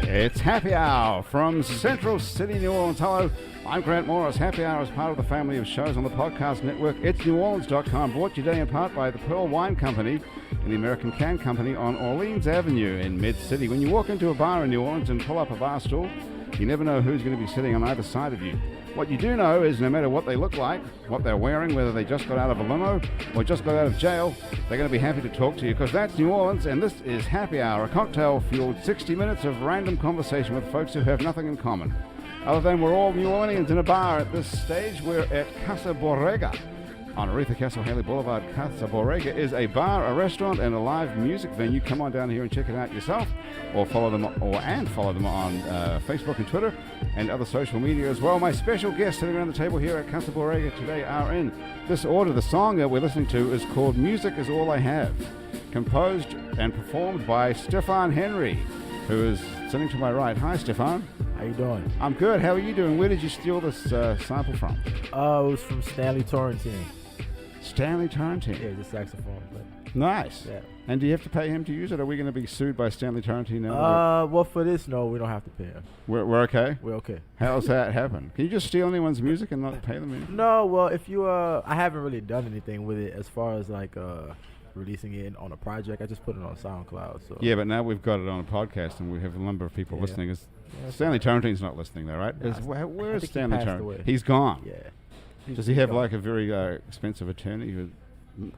It's Happy Hour from Central City, New Orleans. Hello, I'm Grant Morris. Happy Hour is part of the family of shows on the podcast network. It's neworleans.com, brought to you today in part by the Pearl Wine Company and the American Can Company on Orleans Avenue in Mid-City. When you walk into a bar in New Orleans and pull up a bar stool, you never know who's going to be sitting on either side of you. What you do know is no matter what they look like, what they're wearing, whether they just got out of a limo or just got out of jail, they're going to be happy to talk to you because that's New Orleans and this is Happy Hour, a cocktail-fueled 60 minutes of random conversation with folks who have nothing in common. Other than we're all New Orleanians in a bar at this stage, we're at Casa Borrega on Aretha Castle Haley Boulevard. Casa Borrega is a bar, a restaurant, and a live music venue. Come on down here and check it out yourself, or follow them on Facebook and Twitter and other social media as well. My special guests sitting around the table here at Casa Borrega today are in this order. The song that we're listening to is called "Music Is All I Have," composed and performed by Stefan Henry, who is sitting to my right. Hi, Stefan. How you doing? I'm good. How are you doing? Where did you steal this sample from? It was from Stanley Torrentine. Stanley Torrentine? Yeah, the saxophone player. Nice. Yeah. And do you have to pay him to use it? Or are we going to be sued by Stanley Torrentine now? Well, for this, no, we don't have to pay him. We're okay? We're okay. How does that happen? Can you just steal anyone's music and not pay them anything? No, well, if you, I haven't really done anything with it as far as like releasing it on a project. I just put it on SoundCloud. So. Yeah, but now we've got it on a podcast and we have a number of people listening. Stanley Torrentine's not listening though, right? Where is Stanley Torrentine? He's gone. Yeah. Does he have like a very expensive attorney who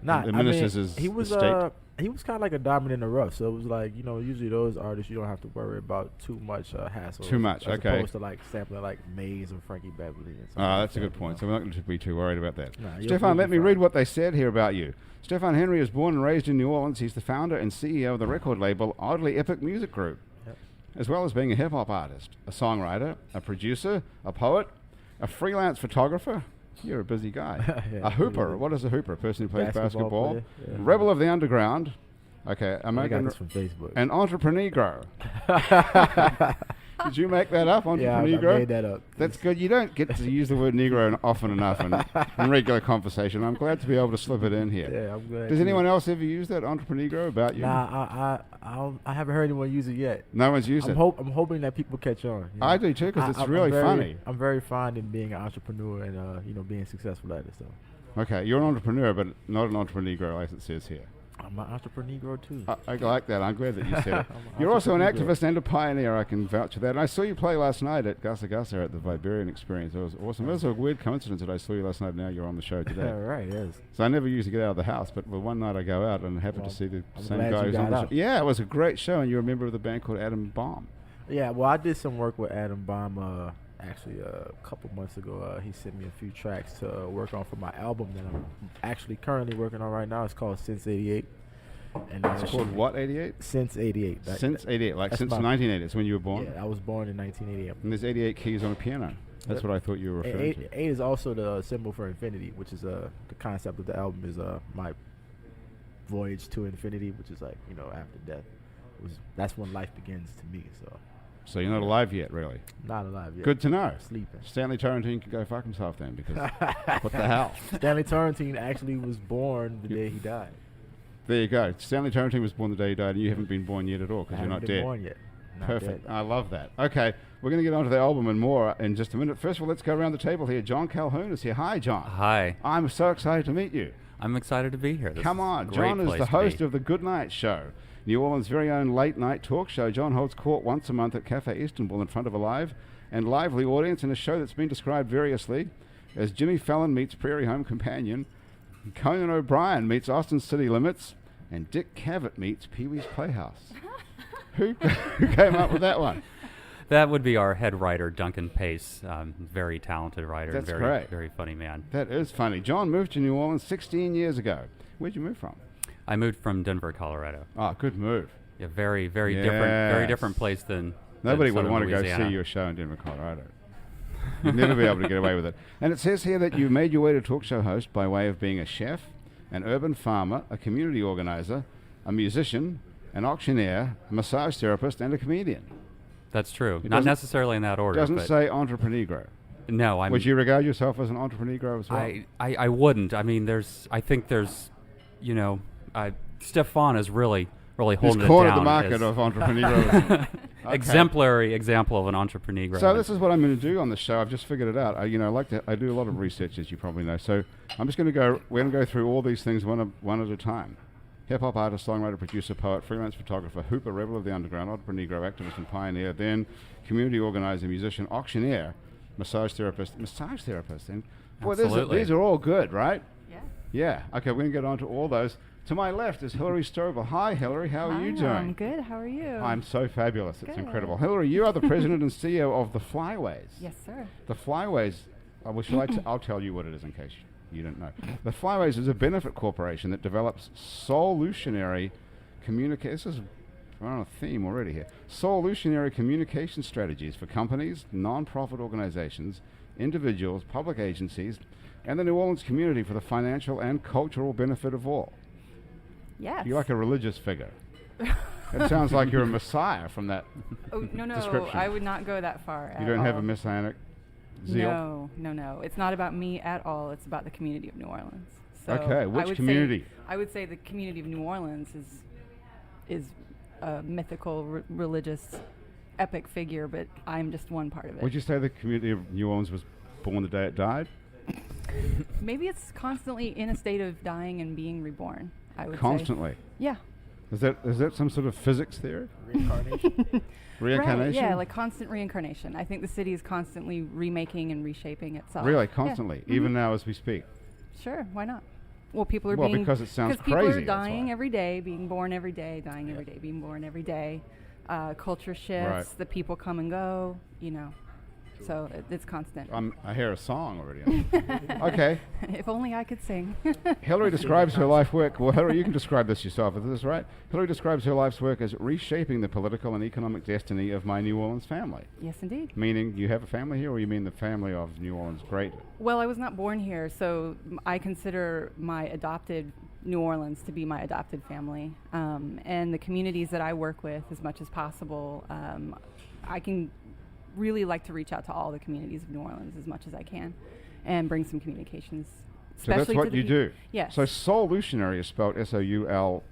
administers his estate? He was kind of like a diamond in the rough, so it was like, you know, usually those artists you don't have to worry about too much hassle. Too much, as okay. opposed to like sampling like Maze or Frankie Beverly. That's a good point. So we're not going to be too worried about that. Nah, Stefan, let me read what they said here about you. Stefan Henry is born and raised in New Orleans. He's the founder and CEO of the record label Oddly Epic Music Group, as well as being a hip-hop artist, a songwriter, a producer, a poet, a freelance photographer. You're a busy guy. A hooper. What is a hooper? A person who plays basketball. Yeah. Rebel of the underground. Okay, I got this from Facebook. An Entreprenegro. Did you make that up, Entreprenegro? Yeah, I made that up. That's good. You don't get to use the word Negro often enough in regular conversation. I'm glad to be able to slip it in here. Yeah, I'm glad. Does anyone else ever use that Entreprenegro about you? Nah, I haven't heard anyone use it yet. No one's used it. I'm hoping that people catch on. You know? I do too, because it's really funny. I'm very fond in being an entrepreneur and being successful at it. So. Okay, you're an entrepreneur, but not an Entreprenegro, as it says here. I'm an Entreprenegro too. I like that. I'm glad that you said it. You're also an activist and a pioneer. I can vouch for that. And I saw you play last night at Gasa Gasa at the Viberian Experience. It was awesome. It was a weird coincidence that I saw you last night and now you're on the show today. Right, yes. So I never usually get out of the house, but one night I go out and happen to see the same guy who's on on the show. Yeah, it was a great show, and you're a member of the band called Adam Bomb. Yeah, well, I did some work with Adam Bomb actually a couple months ago. He sent me a few tracks to work on for my album that I'm actually currently working on right now. It's called Since 88. And it's called what, 88? Since 88. Since 88, like since 1980. That's when you were born? Yeah, I was born in 1988. And there's 88 keys on a piano. That's what I thought you were referring to. 8 is also the symbol for infinity, which is the concept of the album is my voyage to infinity, which is like, after death. That's when life begins to me, So you're not alive yet, really? Not alive yet. Good to know. Sleeping. Stanley Torrentine can go fuck himself then, because what the hell? Stanley Torrentine actually was born the day he died. There you go. Stanley Torrentine was born the day he died, and you haven't been born yet at all, because you're not dead. Born yet. Not Perfect. Dead. I love that. Okay, we're going to get onto the album and more in just a minute. First of all, let's go around the table here. John Calhoun is here. Hi, John. Hi. I'm so excited to meet you. I'm excited to be here. Come on. John is the host of the Goodnight Show, New Orleans' very own late-night talk show. John holds court once a month at Cafe Istanbul in front of a live and lively audience in a show that's been described variously as Jimmy Fallon meets Prairie Home Companion, Conan O'Brien meets Austin City Limits, and Dick Cavett meets Pee-wee's Playhouse. Who came up with that one? That would be our head writer, Duncan Pace. Very talented writer. That's and great. Very funny man. That is funny. John moved to New Orleans 16 years ago. Where'd you move from? I moved from Denver, Colorado. Oh, good move. Yeah, very different place than Nobody would want Louisiana. to go see your show in Denver, Colorado. You'd never be able to get away with it. And it says here that you made your way to talk show host by way of being a chef, an urban farmer, a community organizer, a musician, an auctioneer, a massage therapist, and a comedian. That's true. Not necessarily in that order. It doesn't say Entreprenegro. No, would you regard yourself as an Entreprenegro as well? I wouldn't. I mean, I think there's, Stefan is really holding it down. He's cornered the market of Entreprenegro. exemplary example of an entrepreneur. So this is what I'm going to do on the show. I've just figured it out. I do a lot of research, as you probably know. So I'm just going to go. We're going to go through all these things one at a time. Hip hop artist, songwriter, producer, poet, freelance photographer, hooper, rebel of the underground, entrepreneur, activist, and pioneer. Then community organizer, musician, auctioneer, massage therapist, and boy, these are all good, right? Yeah. Yeah. Okay, we're going to get on to all those. To my left is Hillary Strobel. Hi, Hillary. How are you doing? I'm good. How are you? I'm so fabulous. It's Good. incredible. Hillary, you are the president and CEO of the Flyways. Yes, sir. The Flyways, I'll tell you what it is in case you don't know. The Flyways is a benefit corporation that develops solutionary This is, we're on a theme already here. Solutionary communication strategies for companies, non-profit organizations, individuals, public agencies, and the New Orleans community for the financial and cultural benefit of all. Yes. You're like a religious figure. It sounds like you're a messiah from that No, description. I would not go that far. You don't have a messianic zeal? No. It's not about me at all. It's about the community of New Orleans. So Okay, which community? I would say the community of New Orleans is a mythical, religious, epic figure, but I'm just one part of it. Would you say the community of New Orleans was born the day it died? Maybe it's constantly in a state of dying and being reborn, I would say. Constantly? Yeah. Is that some sort of physics theory? Reincarnation. Reincarnation? Right, yeah, like constant reincarnation. I think the city is constantly remaking and reshaping itself. Really, constantly, Yeah. even now as we speak. Sure, why not? Well, people are Well, being... because it sounds people crazy, are that's dying why. every day, being born every day, dying every day, being born every day. Culture shifts, the people come and go, So it's constant. I hear a song already. Okay. If only I could sing. Hillary describes her life work. Well, Hillary, you can describe this yourself. Is this right? Hillary describes her life's work as reshaping the political and economic destiny of my New Orleans family. Yes, indeed. Meaning, you have a family here, or you mean the family of New Orleans great? Well, I was not born here, so I consider my adopted New Orleans to be my adopted family. And the communities that I work with, as much as possible, I can really like to reach out to all the communities of New Orleans as much as I can and bring some communications. So that's what you do? Yes. So solutionary is spelled S-O-U-L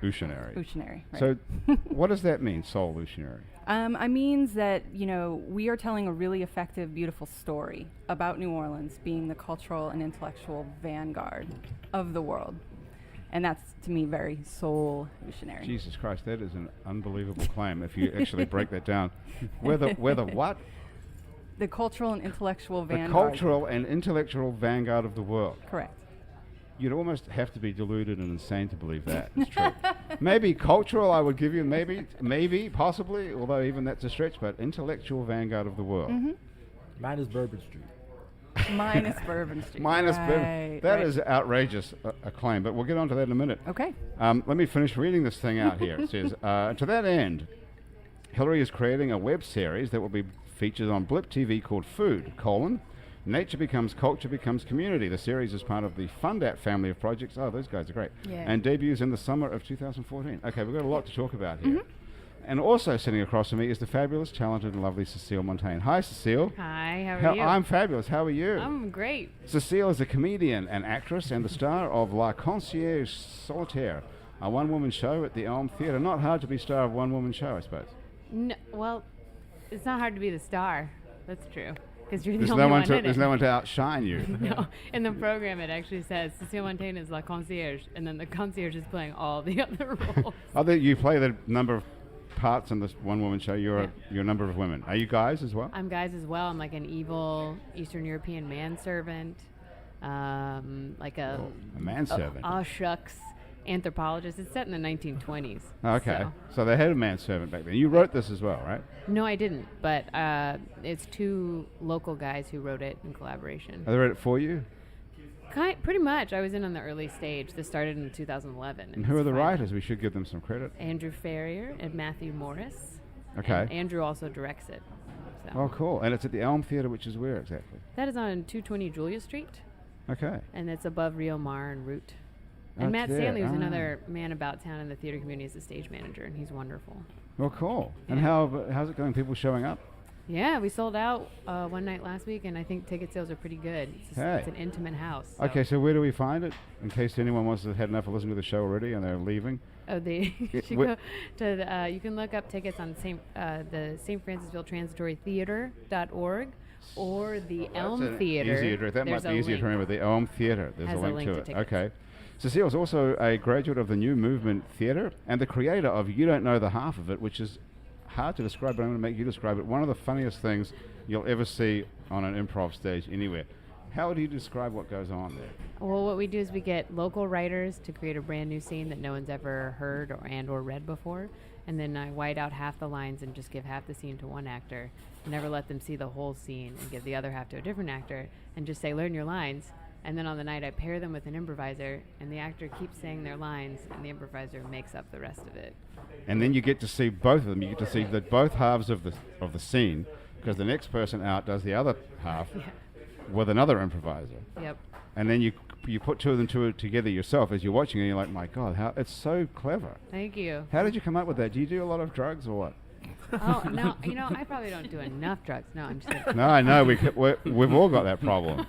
Utionary. Utionary, right. So what does that mean, solutionary? It means that, we are telling a really effective, beautiful story about New Orleans being the cultural and intellectual vanguard of the world. And that's, to me, very solutionary. Jesus Christ, that is an unbelievable claim if you actually break that down. We're the what? The cultural and intellectual vanguard. The cultural and intellectual vanguard of the world. Correct. You'd almost have to be deluded and insane to believe that. It's true. Maybe cultural, I would give you maybe, possibly, although even that's a stretch, but intellectual vanguard of the world. Mm-hmm. Mine is Bourbon Street. Minus Bourbon Street. Bourbon. That is outrageous a claim, but we'll get on to that in a minute. Okay. Let me finish reading this thing out here. It says, to that end, Hillary is creating a web series that will be featured on Blip TV called Food, Nature Becomes Culture Becomes Community. The series is part of the Fundat family of projects. Oh, those guys are great. Yeah. And debuts in the summer of 2014. Okay, we've got a lot to talk about here. Mm-hmm. And also sitting across from me is the fabulous, talented, and lovely Cecile Monteyne. Hi, Cecile. Hi, how are you? I'm fabulous. How are you? I'm great. Cecile is a comedian and actress and the star of La Concierge Solitaire, a one-woman show at the Elm Theatre. Not hard to be star of a one-woman show, I suppose. No, well, it's not hard to be the star. That's true. Because you're There's the only one in there's it. no one to outshine you. No, in the program it actually says Cecile Monteyne is La Concierge, and then the concierge is playing all the other roles. You play the number of parts in this one-woman show. You're a number of women. Are you guys as well? I'm guys as well. I'm like an evil Eastern European manservant, like a manservant. Aw shucks anthropologist. It's set in the 1920s. Okay, so they had a manservant back then. You wrote this as well, right? No, I didn't, but it's two local guys who wrote it in collaboration. They wrote it for you? Pretty much. I was in on the early stage. This started in 2011. And who are the writers? We should give them some credit. Andrew Ferrier and Matthew Morris. Okay. And Andrew also directs it. So. Oh, cool. And it's at the Elm Theatre, which is where exactly? That is on 220 Julia Street. Okay. And it's above Rio Mar and Route. And That's Matt there. Stanley was another man about town in the theater community as a stage manager, and he's wonderful. Well, cool. Yeah. And how's it going? People showing up? Yeah, we sold out one night last week, and I think ticket sales are pretty good. It's an intimate house. So. Okay, so where do we find it? In case anyone had enough of listening to the show already and they're leaving. Oh, you should wh- go to the, you can look up tickets on the St. Francisville Transitory Theater.org or the Elm That's an Theater. Easy address. That There's might be a easier link. to remember. The Elm Theatre. There's Has a link to it. tickets. Okay. Cecile's also a graduate of the New Movement Theatre and the creator of You Don't Know the Half of It, which is hard to describe, but I'm going to make you describe it. One of the funniest things you'll ever see on an improv stage anywhere. How do you describe what goes on there? Well, what we do is we get local writers to create a brand new scene that no one's ever heard or read before, and then I white out half the lines and just give half the scene to one actor, and never let them see the whole scene, and give the other half to a different actor, and just say, learn your lines. And then on the night, I pair them with an improviser, and the actor keeps saying their lines, and the improviser makes up the rest of it. And then you get to see both of them. You get to see both halves of the scene, because the next person out does the other half with another improviser. Yep. And then you put two of them together yourself as you're watching, and you're like, my God, it's so clever. Thank you. How did you come up with that? Do you do a lot of drugs or what? Oh, no, I probably don't do enough drugs. No, I'm just kidding. No, I know. We've all got that problem.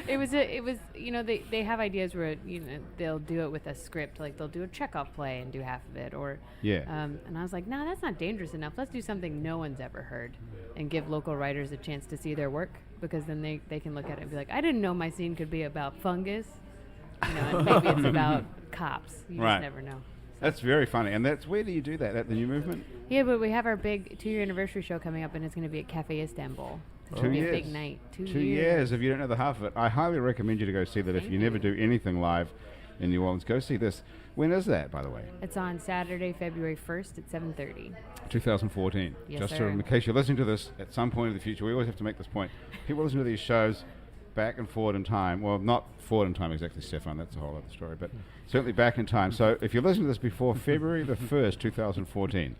It was, they have ideas where, they'll do it with a script, like they'll do a Chekhov play and do half of it, or, Yeah. and I was like, no, that's not dangerous enough. Let's do something no one's ever heard and give local writers a chance to see their work, because then they can look at it and be like, I didn't know my scene could be about fungus, and maybe it's about cops. You Right. just never know. That's very funny. And where do you do that? At the New Movement? Yeah, but we have our big 2-year anniversary show coming up, and it's going to be at Cafe Istanbul. It'll 2 be years. a big night. 2 2 years. years. If you don't know the half of it, I highly recommend you to go see that. If you never do anything live in New Orleans, go see this. When is that, by the way? It's on Saturday, February 1st at 7:30. 2014. Yes, Just sir. in case you're listening to this at some point in the future, we always have to make this point. People listen to these shows back and forward in time. Well, not forward in time exactly, Stefan. That's a whole other story. But certainly back in time. So if you're listening to this before February the 1st, 2014,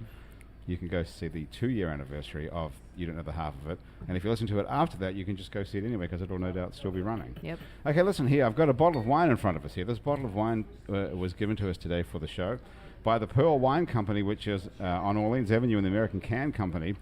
you can go see the 2-year anniversary of You Don't Know the Half of It. And if you listen to it after that, you can just go see it anyway, because it'll no doubt still be running. Yep. Okay, listen here. I've got a bottle of wine in front of us here. This bottle of wine was given to us today for the show by the Pearl Wine Company, which is on Orleans Avenue in the American Can Company.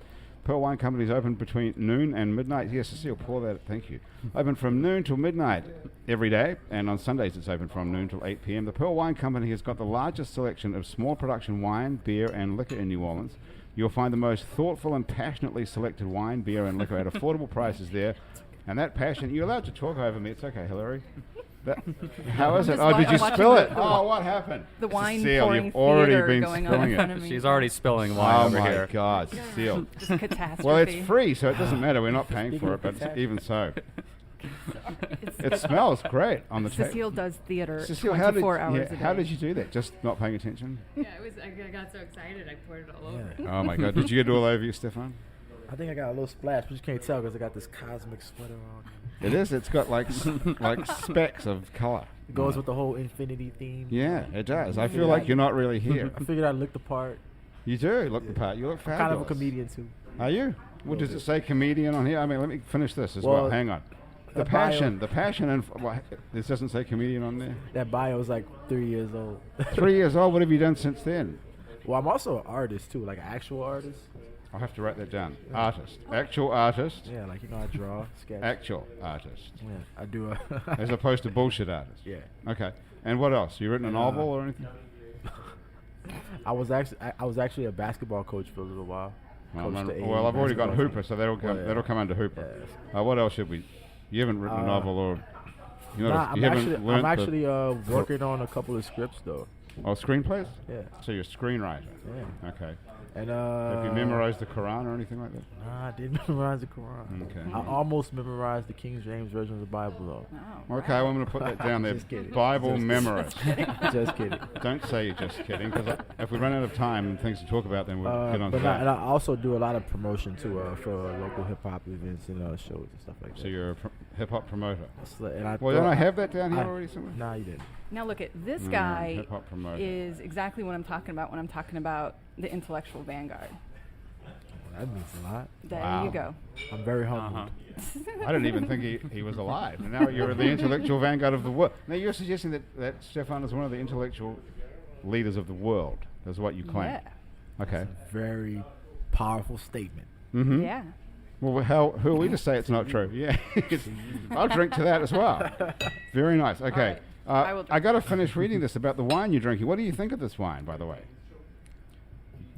Pearl Wine Company is open between noon and midnight. Yes, Cecile, pour that. Thank you. Open from noon till midnight every day, and on Sundays it's open from noon till 8 p.m. The Pearl Wine Company has got the largest selection of small production wine, beer, and liquor in New Orleans. You'll find the most thoughtful and passionately selected wine, beer, and liquor at affordable prices there. And that passion, you're allowed to talk over me. It's okay, Hillary. How is it? just Oh, did I'm you watching spill the- it? Oh, what happened? The wine Cecile, pouring you've already theater been going on spilling in it. front of me. She's already spilling wine Oh over my here. God, Cecile. Just catastrophe. Well, it's free, so it doesn't matter. We're not paying for it, but even so. It smells great on the table. Cecile does theater Cecile, 24 hours a day. how did you do that? Just not paying attention? Yeah, I got so excited I poured it all over. Yeah. Oh my God. Did you get it all over you, Stefan? I think I got a little splash, but you can't tell because I got this cosmic sweater on. It is. It's got like specks of color. It goes with the whole infinity theme. Yeah, it does. I feel like you're not really here. I figured I'd look the part. You do look the part. You look I'm fabulous. kind of a comedian too. Are you? Well, does it say comedian on here? I mean, let me finish this as well. Well, Hang on. The passion, and this doesn't say comedian on there. That bio is like 3 years old. 3 years old. What have you done since then? Well, I'm also an artist too, like an actual artist. I'll have to write that down. Artist, actual artist, Yeah, like I draw, sketch. actual artist, Yeah, I do as opposed to bullshit artist. Yeah. Okay. And what else? You written a novel or anything? I was actually a basketball coach for a little while. Coached the Well, I've already got basketball Hooper, so that'll come. Well, yeah. That'll come under Hooper. Yes. What else should we? You haven't written a novel, or you know, Nah, you haven't I'm learned actually working on a couple of scripts though. screenplays. Yeah. So you're a screenwriter. Yeah. Okay. And Have you memorized the Quran or anything like that? Nah, I didn't memorize the Quran. Okay. I almost memorized the King James version of the Bible though. Oh, Okay, well, I'm going to put that down there. Just kidding. Bible memorist. Just kidding. Don't say you're just kidding, because if we run out of time and things to talk about, then we'll get on to And that. I also do a lot of promotion too for local hip hop events and shows and stuff like that. So you're a hip hop promoter. And I Well, don't I have that down here I- already somewhere? Nah, you didn't. Now look at this guy hip-hop promoter. is exactly what I'm talking about when I'm talking about the intellectual vanguard. That means a lot. There Wow. you go. I'm very humbled. I didn't even think he was alive. And now you're the intellectual vanguard of the world. Now you're suggesting that Stefan is one of the intellectual leaders of the world. That's what you claim. Yeah. Okay. Very powerful statement. Mm-hmm. Yeah. Well, who are we to say it's not true? Yeah. I'll drink to that as well. Very nice. Okay. I will. I got to finish reading this about the wine you're drinking. What do you think of this wine, by the way?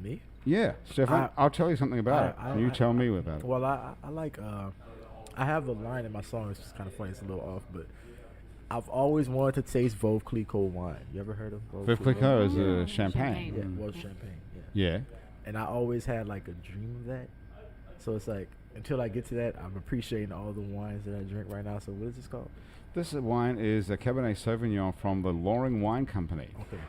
Me? Yeah, Stefan, I'll tell you something about it. And you tell me about it. Well, I like. I have a line in my song. It's just kind of funny. It's a little off, but I've always wanted to taste Veuve Clicquot wine. You ever heard of Veuve Clicquot is champagne. Yeah, it was champagne. Yeah. And I always had like a dream of that. So it's like until I get to that, I'm appreciating all the wines that I drink right now. So what is this called? This wine is a Cabernet Sauvignon from the Loring Wine Company. Okay.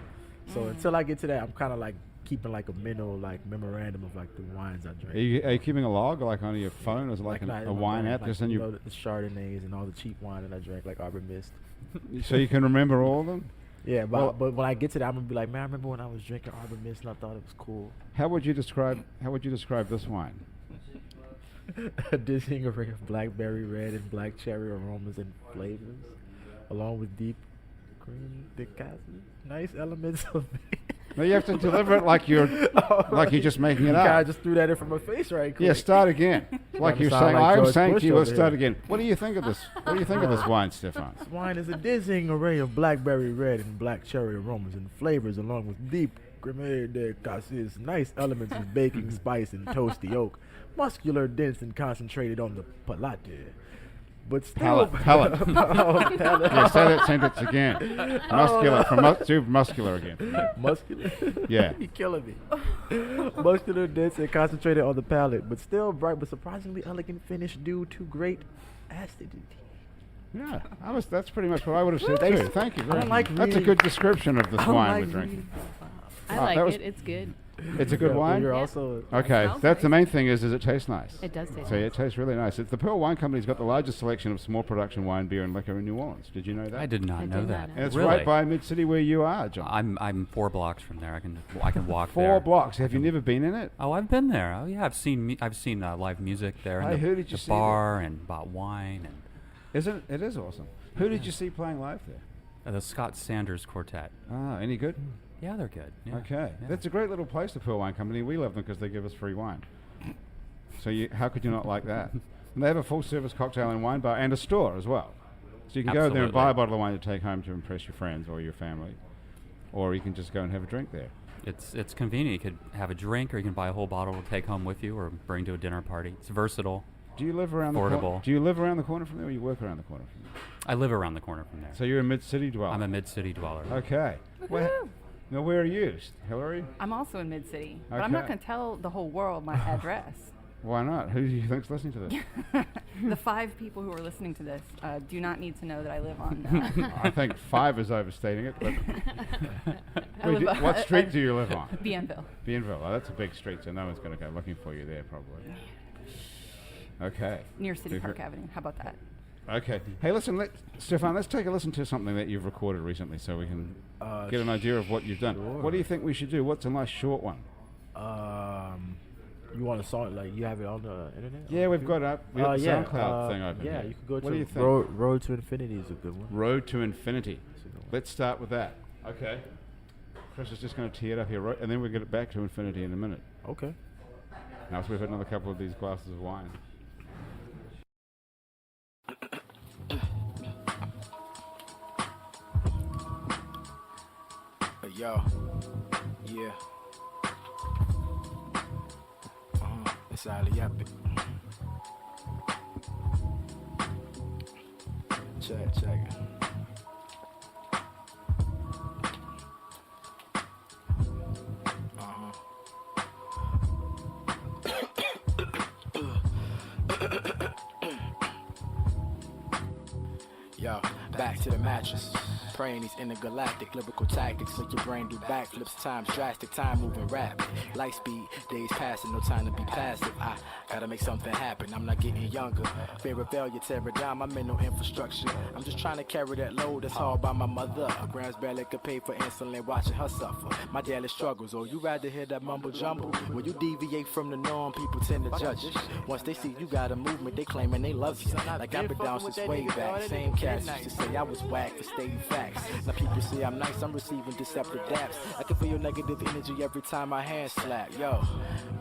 So until I get to that, I'm kind of like keeping like a mental like memorandum of like the wines I drink. Are you keeping a log like on your phone? Or is it like a wine app? Like, Just in you your know, the Chardonnays and all the cheap wine that I drank, like Arbor Mist. so you can remember all of them? Yeah, but when I get to that, I'm gonna be like, man, I remember when I was drinking Arbor Mist and I thought it was cool. How would you describe this wine? A dizzying array of blackberry red and black cherry aromas and flavors, along with deep cream decaf, nice elements of. No, you have to deliver it like you're just making it up. I just threw that in from my face right quick. Yeah, start again. Like you're saying, like I'm George saying Bush to you, let's over start here. again. What do you think of this? What do you think of this wine, Stefan? This wine is a dizzying array of blackberry red and black cherry aromas and flavors, along with deep creme de cassis, nice elements of baking spice and toasty oak, muscular, dense, and concentrated on the palate. But still, Palate. Yeah, say that sentence again. Muscular, do muscular again. Muscular? Yeah. You're killing me. Muscular, dense, and concentrated on the palate, but still bright but surprisingly elegant finish due to great acidity. Yeah, that's pretty much what I would have said too. Thank you. I don't like That's a reading. good description of this I don't wine like we're drinking. I Oh, like that was- it. It's good. It's a good wine? You're Yeah. also Okay, Smells that's the nice. main thing is it tastes nice. It does taste So nice. it tastes really nice. It's the Pearl Wine Company's got the largest selection of small production wine, beer, and liquor in New Orleans. Did you know that? I did not I know did that. not And it's really? right by Mid-City where you are, John. I'm 4 blocks from there. I can walk Four there. blocks. Have you never been in it? Oh, I've been there. Oh yeah, I've seen live music there. Hey, And who did you the see bar and bought wine and Isn't it? It is awesome. Who did you see playing live there? the Scott Sanders Quartet. Ah, any good? Yeah, they're good. Yeah. Okay. Yeah. That's a great little place, the Pearl Wine Company. We love them because they give us free wine. So how could you not like that? And they have a full-service cocktail and wine bar and a store as well. So you can go there and buy a Absolutely. bottle of wine to take home to impress your friends or your family. Or you can just go and have a drink there. It's convenient. You could have a drink, or you can buy a whole bottle to take home with you, or bring to a dinner party. It's versatile. Do you live around the corner? Affordable. Do you live around the corner from there or you work around the corner from there? I live around the corner from there. So you're a mid-city dweller? I'm a mid-city dweller. Okay. Now, where are you, Hillary? I'm also in Mid-City, but I'm not Okay. going to tell the whole world my address. Why not? Who do you think's listening to this? The 5 people who are listening to this do not need to know that I live on. I think 5 is overstating it. But I live what street do you live on? Bienville. Bienville. Oh, that's a big street, so no one's going to go looking for you there, probably. Okay. Near City Super. Park Avenue. How about that? Okay. Hey, listen, Stefan, let's take a listen to something that you've recorded recently so we can get an idea of what you've done. Sure. What do you think we should do? What's a nice short one? You want a song like you have it on the internet? Yeah, we've got the yeah, SoundCloud thing open. Yeah, here. you could go What to do you think? Road to Infinity is a good one. Road to Infinity. That's a good one. Let's start with that. Okay. Chris is just going to tee it up here, and then we'll get it back to Infinity in a minute. Okay. Now, so we've had another couple of these glasses of wine. Yo, yeah. It's Ali Epic. Check it. Yo, back to the mattress. Praying these intergalactic lyrical tactics. Make your brain do backflips. Times drastic, time moving rapid. Light speed, days passing, no time to be passive. I gotta make something happen. I'm not getting younger. Fear of failure, tear it down my mental infrastructure. I'm just trying to carry that load that's hauled by my mother. Her grams barely could pay for insulin, watching her suffer. My daily struggles. Or you rather hear that mumble jumble? When you deviate from the norm, people tend to judge you. Once they see you got a movement, they claiming they love you. Like I've been down since way back. Same cats used to say I was whack for staying fat. relax. Now people say I'm nice, I'm receiving deceptive daps. I can feel your negative energy every time my hands slap, yo.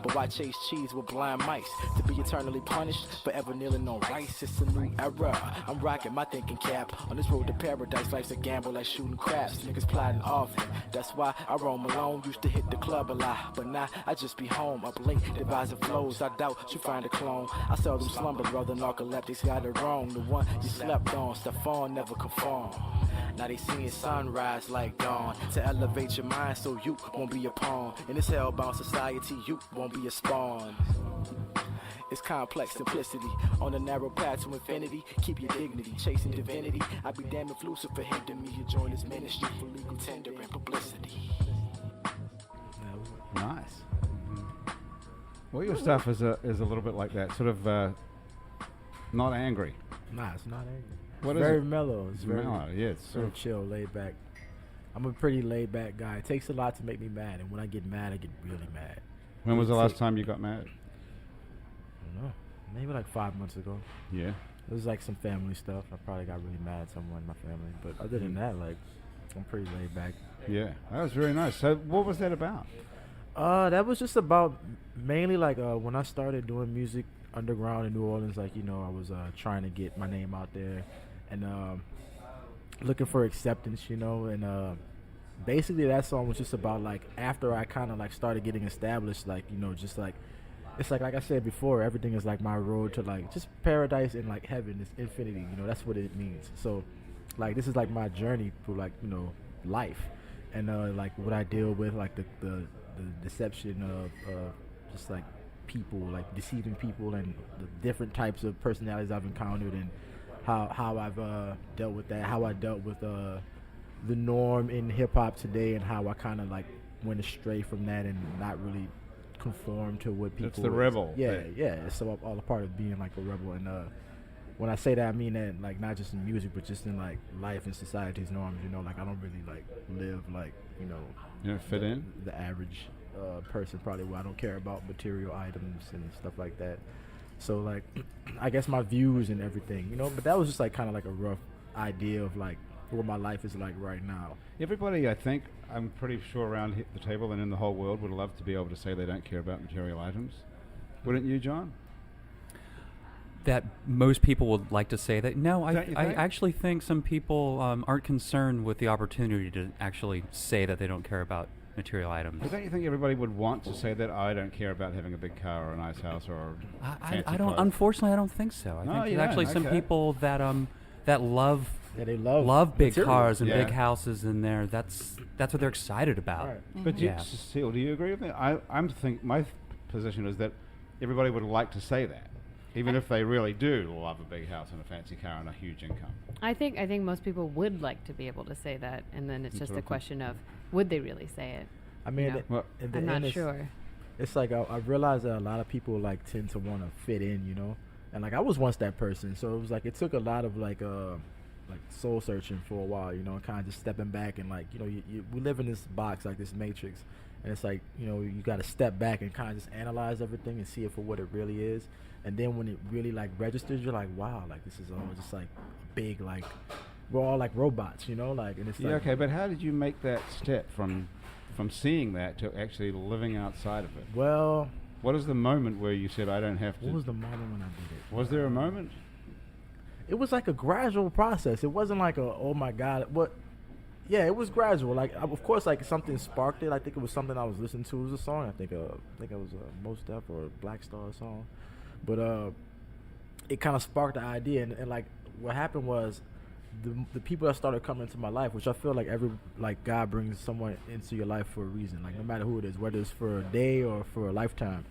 But why chase cheese with blind mice? To be eternally punished, forever kneeling on rice. It's a new era. I'm rocking my thinking cap. On this road to paradise, life's a gamble like shooting craps. Niggas plotting often. That's why I roam alone. Used to hit the club a lot, but now I just be home up late, devising flows. I doubt you find a clone. I seldom slumber, brother. Narcoleptics got it wrong. The one you slept on, Stefan never conform. Now they seeing sunrise like dawn. To elevate your mind so you won't be a pawn. In this hellbound society, you won't be a spawn. It's complex simplicity on a narrow path to infinity. Keep your dignity, chasing divinity. I'd be damned if Lucifer hindered me to join this ministry for legal tender and publicity. Nice. Well, your stuff is a little bit like that, sort of not angry. Nah, it's not angry. What It's is very it? mellow. It's very mellow. Yeah, it's sort very of chill, laid back. I'm a pretty laid back guy. It takes a lot to make me mad, and when I get mad, I get really mad. When was the last time you got mad? I don't know. Maybe like 5 months ago. Yeah. It was like some family stuff. I probably got really mad at someone in my family. But other than that, like, I'm pretty laid back. Yeah, that was very nice. So what was that about? That was just about mainly like when I started doing music underground in New Orleans, like, you know, I was trying to get my name out there and looking for acceptance, you know, and basically that song was just about like after I kind of like started getting established, like, you know, just like it's like I said before, everything is like my road to like just paradise and like heaven, it's infinity, you know, that's what it means. So like this is like my journey through like, you know, life and like what I deal with, like the deception of just like people, like deceiving people and the different types of personalities I've encountered and how I've dealt with that, how I dealt with the norm in hip hop today and how I kind of like went astray from that and not really conform to what people. It's the rebel. Yeah. It's all a part of being like a rebel. And when I say that, I mean that like not just in music, but just in like life and society's norms. You know, like I don't really like live like, you know, fit in the average person probably. Where I don't care about material items and stuff like that. So like, I guess my views and everything, you know. But that was just like kind of like a rough idea of like what my life is like right now. Everybody, I think, I'm pretty sure around the table and in the whole world would love to be able to say they don't care about material items. Wouldn't you, John? That most people would like to say that. No, I Don't you think? actually think some people aren't concerned with the opportunity to actually say that they don't care about material items. But don't you think everybody would want to say that I don't care about having a big car or a nice house or fancy I don't. clothes? Unfortunately, I don't think so. I No, think you there's actually don't. some Okay. people that that love Yeah, they love big material. cars and Yeah. big houses in there. That's what they're excited about. Right. But Yeah. Cecile, do you agree with me? My position is that everybody would like to say that, even if they really do love a big house and a fancy car and a huge income. I think most people would like to be able to say that, and then it's That's just what a I think. question of would they really say it? I mean, Yeah. Well, in the I'm end, not sure. It's like I realized that a lot of people like tend to want to fit in, you know, and like I was once that person, so it was like it took a lot of like soul searching for a while, you know, and kind of just stepping back and like, you know, we live in this box, like this matrix, and it's like, you know, you got to step back and kind of just analyze everything and see it for what it really is, and then when it really like registers, you're like, wow, like this is all just like big, like we're all like robots, you know, like, and it's yeah, like, okay, but how did you make that step from seeing that to actually living outside of it? well, What is the moment where you said, I don't have to? what was the moment when I did it? Was there a moment? It was like a gradual process. It wasn't like a, oh my God, what? Yeah, it was gradual. Like, of course, like something sparked it. I think it was something I was listening to. It was a song. I think it was a Mos Def or a Black Star song. But it kind of sparked the idea. And like what happened was the people that started coming into my life, which I feel like God brings someone into your life for a reason. Like no matter who it is, whether it's for a day or for a lifetime,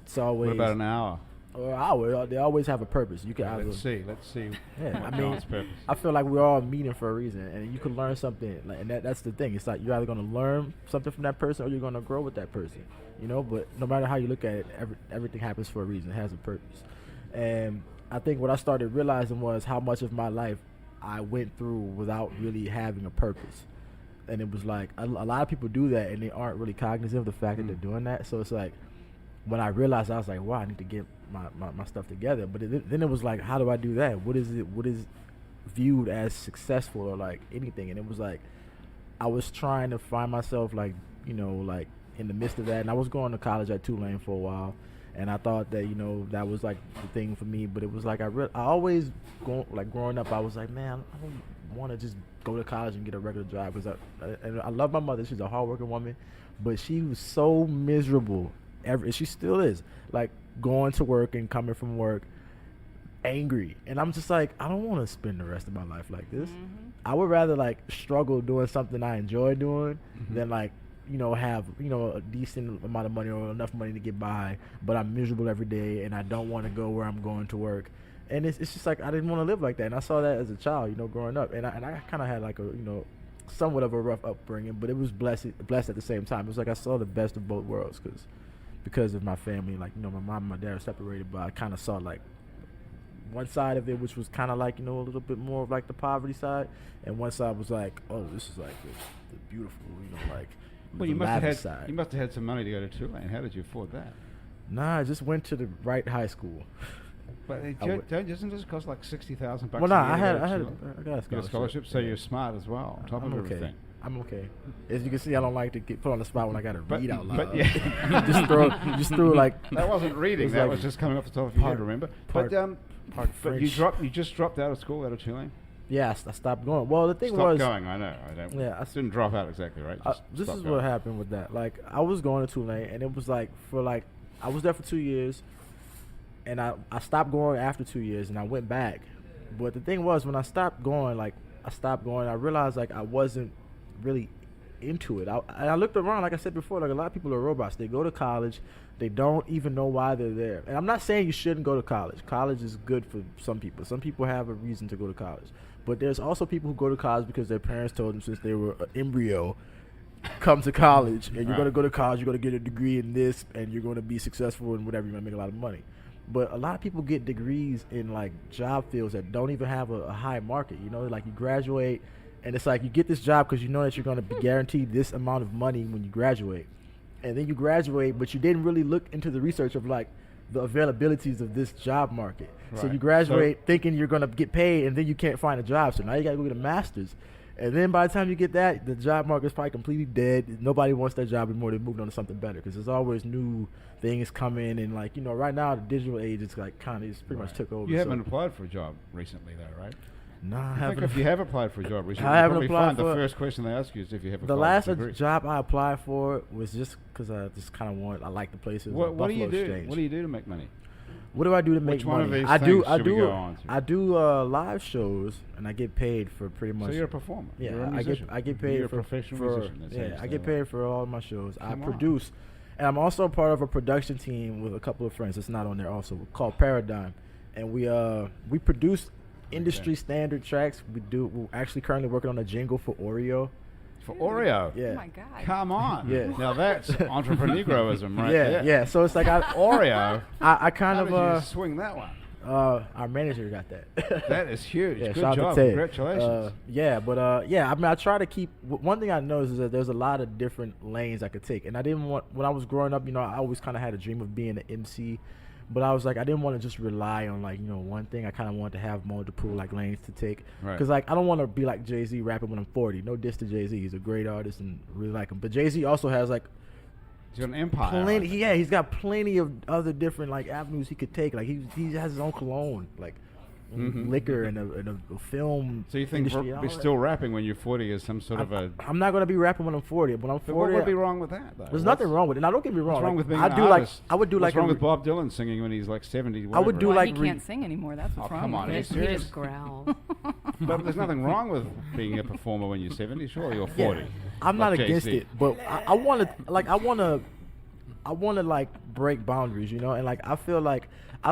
it's always. What about an hour? Or an hour. They always have a purpose. You can either. Let's see. Yeah, I mean, John's purpose. I feel like we're all meeting for a reason, and you can learn something. Like, and that's the thing. It's like you're either going to learn something from that person, or you're going to grow with that person. You know, but no matter how you look at it, everything happens for a reason. It has a purpose. And I think what I started realizing was how much of my life I went through without really having a purpose. And it was like a lot of people do that, and they aren't really cognizant of the fact that they're doing that. So it's like when I realized, I was like, wow, I need to get my stuff together. But then it was like, how do I do that? What is it? viewed as successful or like anything. And it was like I was trying to find myself like, you know, like in the midst of that. And I was going to college at Tulane for a while, and I thought that, you know, that was like the thing for me. But it was like I always growing up, I was like, man, I don't want to just go to college and get a regular job, because I love my mother. She's a hardworking woman, but she was so miserable. She still is, like going to work and coming from work angry. And I'm just like, I don't want to spend the rest of my life like this. I would rather like struggle doing something I enjoy doing than like, you know, have, you know, a decent amount of money or enough money to get by, but I'm miserable every day and I don't want to go where I'm going to work. And it's just like I didn't want to live like that. And I saw that as a child, you know, growing up. And I kind of had like a, you know, somewhat of a rough upbringing, but it was blessed at the same time. It was like I saw the best of both worlds because of my family. Like, you know, my mom and my dad are separated, but I kind of saw like one side of it, which was kind of like, you know, a little bit more of like the poverty side, and one side was like, oh, this is like the beautiful, you know, like. Well, you must have had some money to go to Tulane. How did you afford that? Nah, I just went to the right high school. But doesn't this cost like $60,000? Well, no, I got a scholarship. So you're smart as well. On top of everything. I'm okay. As you can see, I don't like to get put on the spot when I got to read out loud. But yeah, just throw like that wasn't reading. That was just coming off the top of your head. Remember? But you just dropped out of school out of Tulane. Yeah, I stopped going. Well, the thing stopped going. I know. I didn't drop out exactly right. This is what happened with that. Like, I was going to Tulane, and it was like I was there for 2 years, and I stopped going after 2 years, and I went back. But the thing was, when I stopped going, I realized like I wasn't really into it. I looked around, like I said before, like a lot of people are robots. They go to college, they don't even know why they're there. And I'm not saying you shouldn't go to college. College is good for some people. Some people have a reason to go to college. But there's also people who go to college because their parents told them since they were an embryo, come to college, and you're going to go to college, you're going to get a degree in this, and you're going to be successful in whatever, you're going to make a lot of money. But a lot of people get degrees in like job fields that don't even have a high market. You know, like you graduate, and it's like you get this job because you know that you're going to be guaranteed this amount of money when you graduate. And then you graduate, but you didn't really look into the research of like the availabilities of this job market. Right. So you graduate thinking you're going to get paid, and then you can't find a job. So now you got to go get a master's. And then by the time you get that, the job market is probably completely dead. Nobody wants that job anymore. They moved on to something better because there's always new things coming. And like, you know, right now the digital age is like it's pretty much took over. You haven't applied for a job recently though, right? No, I haven't. If you have applied for a job recently, I haven't applied for the first question they ask you is if you have applied. The last degree. job I applied for was just because I just kind of I like the places. What do you do? Exchange. What do you do to make money? What do I do to make Which money? One of these I do live shows, and I get paid for pretty much. So you're a performer. Yeah, you're a musician. I get paid you're a professional musician. Yeah, I get paid for all of my shows. I produce, and I'm also part of a production team with a couple of friends. It's not on there also called Paradigm, and we produce industry standard tracks. We're actually currently working on a jingle for Oreo. For Oreo? Yeah. Oh my God. Come on. Yeah. Now that's entreprenegroism right there. Yeah. So it's like Oreo. I kind of How did you swing that one? Our manager got that. That is huge. Yeah, good job. Congratulations. I mean, I try to keep. One thing I noticed is that there's a lot of different lanes I could take, and I didn't want. When I was growing up, you know, I always kind of had a dream of being an MC. But I was like, I didn't want to just rely on like, you know, one thing. I kind of wanted to have multiple like lanes to take. Because like, I don't want to be like Jay-Z rapping when I'm 40. No diss to Jay-Z. He's a great artist and really like him. But Jay-Z also has like, he's got an empire. He's got plenty of other different like avenues he could take. Like he has his own cologne, like liquor and a film. So you think be still rapping when you're 40 is some sort of a? I'm not gonna be rapping when I'm 40. When I'm 40, what would be wrong with that? Though? There's nothing wrong with it. Now don't get me wrong. What's wrong with being I an do artist? I would do what's like. wrong with Bob Dylan singing when he's like 70? I would do he can't sing anymore. That's what's wrong. Come on, with are you it. serious? He just growl. But there's nothing wrong with being a performer when you're 70. Surely you're 40. Yeah, I'm not against it, but I want to like break boundaries, you know, and like I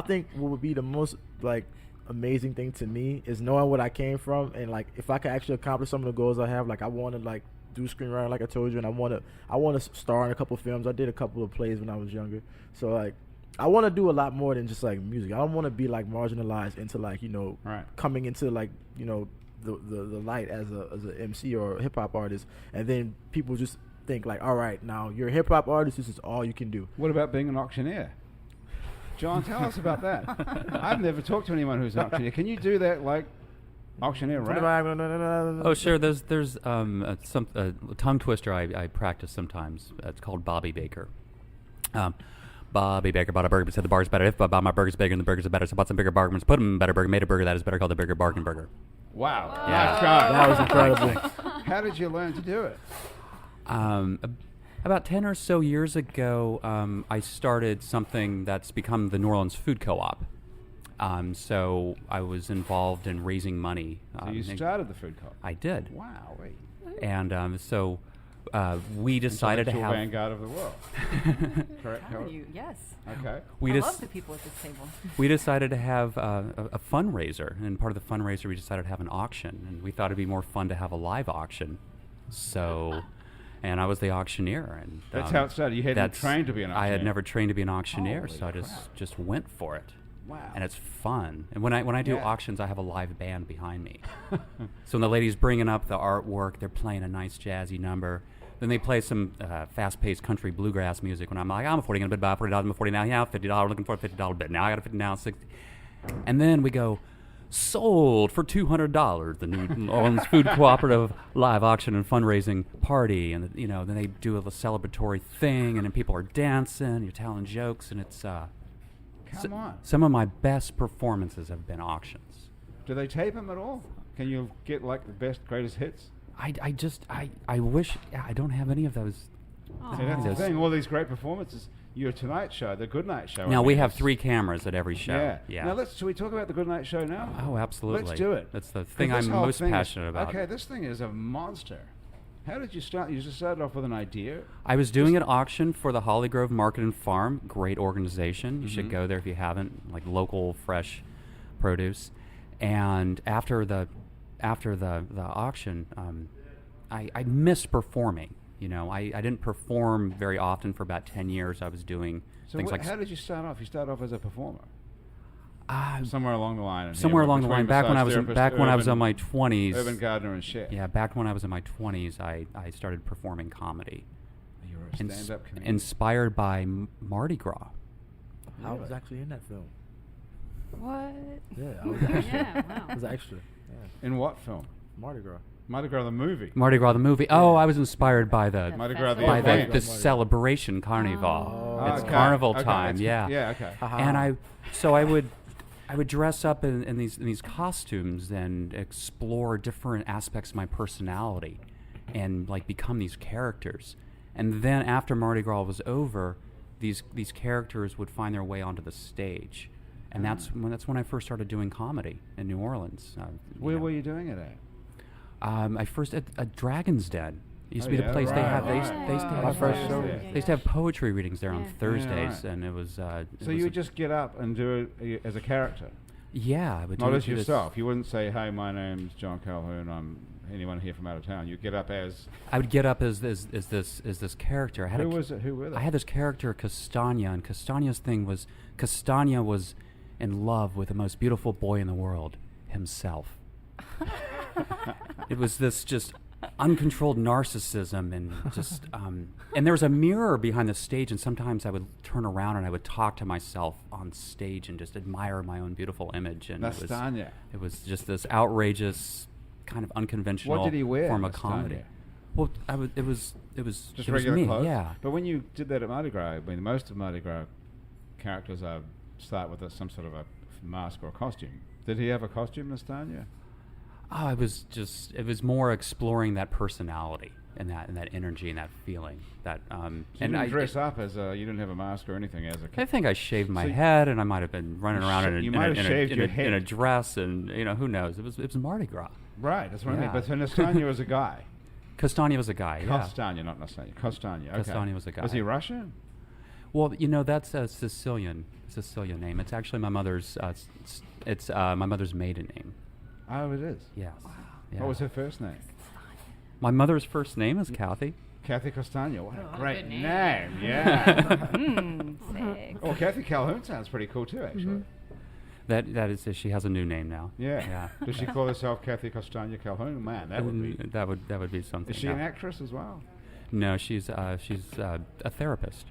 think what would be the most like amazing thing to me is knowing what I came from, and like if I could actually accomplish some of the goals I have. Like I want to like do screenwriting, like I told you, and I want to star in a couple of films. I did a couple of plays when I was younger, so like I want to do a lot more than just like music. I don't want to be like marginalized into like, you know, coming into like, you know, the light as a MC or a hip hop artist, and then people just think like, all right, now you're a hip hop artist, this is all you can do. What about being an auctioneer? John, tell us about that. I've never talked to anyone who's an auctioneer. Can you do that like Auctioneer rap. 25. Oh, sure. There's a tongue twister I practice sometimes. It's called Bobby Baker. Bobby Baker bought a burger, but said the bar's better. If I buy my burgers bigger and the burgers are better, so I bought some bigger bargains, put them in a better burger, made a burger that is better, called the bigger bargain burger. Wow. Yeah. Nice try. That was incredible. How did you learn to do it? About 10 or so years ago, I started something that's become the New Orleans Food Co-op. So I was involved in raising money. So you started the food co-op? I did. Wow. And so we decided to have... vanguard of the world. Correct? How are you? Yes. Okay. I love the people at this table. We decided to have a fundraiser, and part of the fundraiser we decided to have an auction, and we thought it'd be more fun to have a live auction. So, and I was the auctioneer, and that's how it started. You hadn't trained to be an auctioneer. I had never trained to be an auctioneer, Holy so I crap. just went for it. Wow. And it's fun. And when I do Yeah. auctions, I have a live band behind me. So when the lady's bringing up the artwork, they're playing a nice jazzy number. Then they play some fast-paced country bluegrass music. When I'm like, I'm a 40 going to bid by $40, I'm a 40 now. Yeah, $50, looking for a $50 bid. Now I got a 50 now, 60. And then we go, sold for $200. The New Orleans Food Cooperative live auction and fundraising party. And then they do a celebratory thing, and then people are dancing. You're telling jokes, and it's Come on. some of my best performances have been auctions. Do they tape them at all? Can you get like the best, greatest hits? I wish I don't have any of those. See, that's the Those- thing. All these great performances. Your Tonight Show, the Goodnight Show. Now I we mean, have it's- 3 cameras at every show. Yeah. Now should we talk about the Goodnight Show now? Oh, absolutely. Let's do it. That's the thing 'Cause I'm this whole most thing is- passionate about. Okay, this thing is a monster. How did you start? You just started off with an idea. I was doing an auction for the Holly Grove Market and Farm. Great organization. You Mm-hmm. should go there if you haven't. Like local fresh produce. And after the auction, I missed performing. I didn't perform very often for about 10 years. I was doing So things like how did you start off? You started off as a performer. uh, Somewhere along the line. in here, somewhere along the between line. Back when I was massage back when I was therapist, in my 20s. Urban gardener and chef. Yeah, back when I was in my 20s, I started performing comedy. You were a stand-up comedian. Inspired by Mardi Gras. I was actually in that film. What? Yeah, I was extra. Yeah, wow. I was extra. Yeah. In what film? Mardi Gras. Mardi Gras the movie. Mardi Gras the movie. Oh, I was inspired by the Mardi Gras the festival. by event. the celebration carnival. Oh. It's Okay, carnival okay, time. it's- Yeah. Yeah. Okay. And I would dress up in these costumes and explore different aspects of my personality, and like become these characters. And then after Mardi Gras was over, these characters would find their way onto the stage, and that's when I first started doing comedy in New Orleans. Where were you doing it at? I first at Dragon's Den. It used to be yeah, the place they right, had. They right. used to My have first show. they used to have poetry readings there on Yeah. Thursdays, right. and it was. So you would just get up and do it as a character, yeah, I would not do as this- yourself. You wouldn't say, "Hey, my name's John Calhoun. I'm anyone here from out of town." You get up as. I would get up as this character. I had Who was it? Who were they? I had this character Castagna, and Castagna's thing was Castagna was in love with the most beautiful boy in the world, himself. It was this just uncontrolled narcissism, and just and there was a mirror behind the stage, and sometimes I would turn around and I would talk to myself on stage and just admire my own beautiful image. And Nastanya. it was just this outrageous, kind of unconventional What did he wear? form of Nastanya? comedy. Well, it was Just it was regular me, clothes. yeah. But when you did that at Mardi Gras, I mean, most of Mardi Gras characters start with some sort of a mask or a costume. Did he have a costume, Nastanya? Oh, it was more exploring that personality and that energy and that feeling. That So you and didn't I dress up as you didn't have a mask or anything as a I kid. think I shaved my So you- head, and I might have been running You around sh- in a, you in might a, have in a- shaved in your a- in a head. dress, and who knows? It was Mardi Gras. Right, that's what I mean. Yeah. But so Nastanya was a guy. Castagna was a guy. Yeah. Castagna, not Nastanya. Castagna. Okay. Castagna was a guy. Was he Russian? Well, that's a Sicilian name. It's actually my mother's. It's my mother's maiden name. Oh, it is. Yes. Yeah. What was her first name? My mother's first name is Kathy. Kathy Castagna. What a great good name. name. Yeah. Sick. Oh, Kathy Calhoun sounds pretty cool too, actually. That is, she has a new name now. Yeah. Yeah. Does she call herself Kathy Castagna Calhoun? Man, that would be. That would be something. Is she yeah. an actress as well? No, she's a therapist,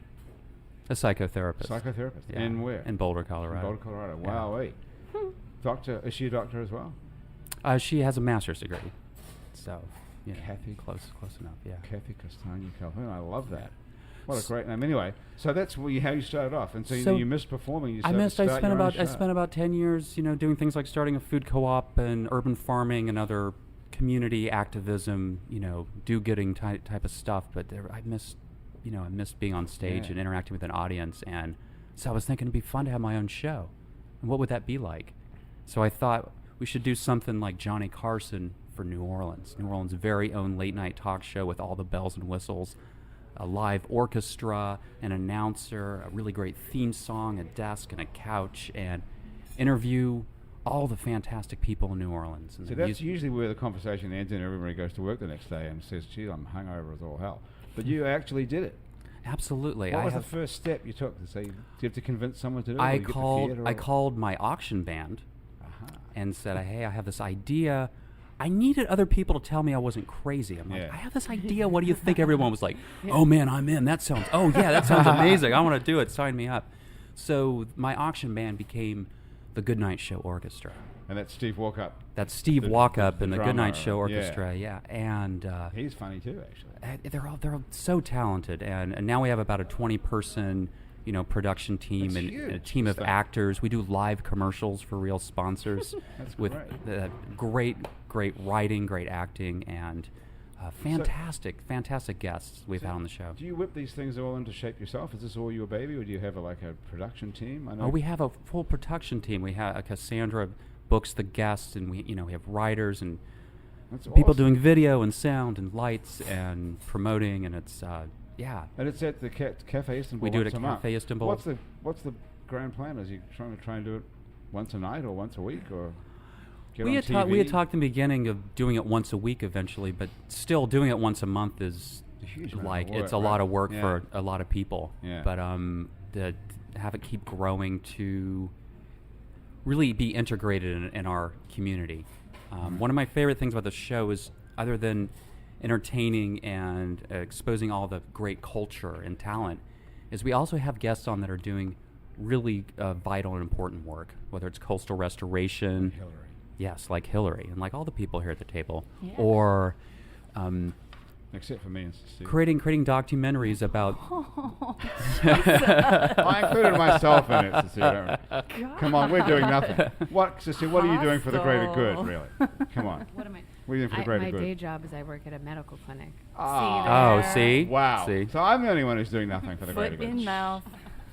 a psychotherapist. Psychotherapist. Yeah. In where? In Boulder, In Colorado. Boulder, Colorado. Yeah. Wow, Doctor. Is she a doctor as well? She has a master's degree. So, yeah, Kathy? close enough. Yeah. Kathy Castagna Calhoun. I love that. What a great name. Anyway, so that's how you started off. And so, you missed performing. You I started spent about 10 years, doing things like starting a food co-op and urban farming and other community activism, do-gooding type of stuff. But I missed being on stage and interacting with an audience. And so I was thinking it'd be fun to have my own show. And what would that be like? So I thought we should do something like Johnny Carson for New Orleans. New Orleans' very own late-night talk show with all the bells and whistles. A live orchestra, an announcer, a really great theme song, a desk, and a couch, and interview all the fantastic people in New Orleans. And so that's usually where the conversation ends and everybody goes to work the next day and says, gee, I'm hungover as all hell. But you actually did it. Absolutely. What was the first step you took to say, do you have to convince someone to do it? I called my auction band and said, hey, I have this idea. I needed other people to tell me I wasn't crazy. I'm like, I have this idea. What do you think? Everyone was like, oh, man, I'm in. That sounds amazing. I want to do it. Sign me up. So my auction band became the Goodnight Show Orchestra. And that's Steve Walkup. That's Steve Walkup and the Goodnight Show Orchestra, And he's funny too, actually. They're all so talented. And now we have about a 20-person production team and a team of actors. We do live commercials for real sponsors. That's with great writing, great acting, and fantastic guests we've had on the show. Do you whip these things all into shape yourself? Is this all your baby, or do you have a production team? I know we have a full production team. We have Cassandra books the guests, and we have writers and people doing video and sound and lights and promoting, and it's And it's at the Cafe Istanbul. We do it at Cafe Istanbul. What's the grand plan? Is you trying to do it once a night or once a week, or we had talked in the beginning of doing it once a week eventually, but still doing it once a month is it's a lot of work for a lot of people. Yeah. But to have it keep growing to really be integrated in our community. One of my favorite things about the show is, other than entertaining and exposing all the great culture and talent, is we also have guests on that are doing really vital and important work, whether it's coastal restoration. Hillary. Yes, like Hillary and like all the people here at the table. Yeah. Or except for me and Cecile. Creating documentaries about... I included myself in it, Cecile. Come on, we're doing nothing. Cecile, what are you doing for the greater good, really? Come on. What am I? What are you doing for the greater good? My day job is I work at a medical clinic. See? Wow. See? So I'm the only one who's doing nothing for the greater good. Foot in mouth.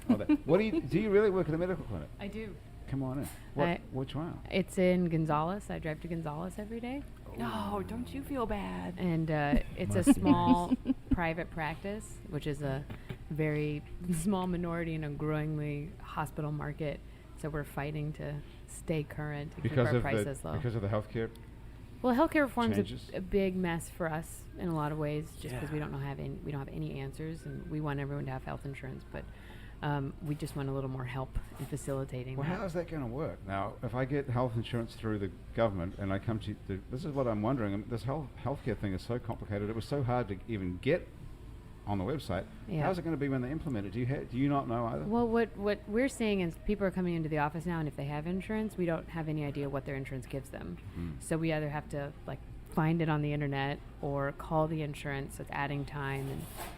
Do you really work at a medical clinic? I do. Come on in. Which one? It's in Gonzales. I drive to Gonzales every day. No, don't you feel bad. And it's a small private practice, which is a very small minority in a growingly hospital market. So we're fighting to stay current and keep our prices low. Because of the healthcare. Well, healthcare reform is a big mess for us in a lot of ways, just because we don't have any answers, and we want everyone to have health insurance, but we just want a little more help in facilitating that. How is that going to work? Now, if I get health insurance through the government and I come to this is what I'm wondering. This healthcare thing is so complicated. It was so hard to even get on the website. Yeah. How's it going to be when they implement it? Do you not know either? Well, what we're seeing is people are coming into the office now, and if they have insurance, we don't have any idea what their insurance gives them. So we either have to find it on the internet or call the insurance. So it's adding time,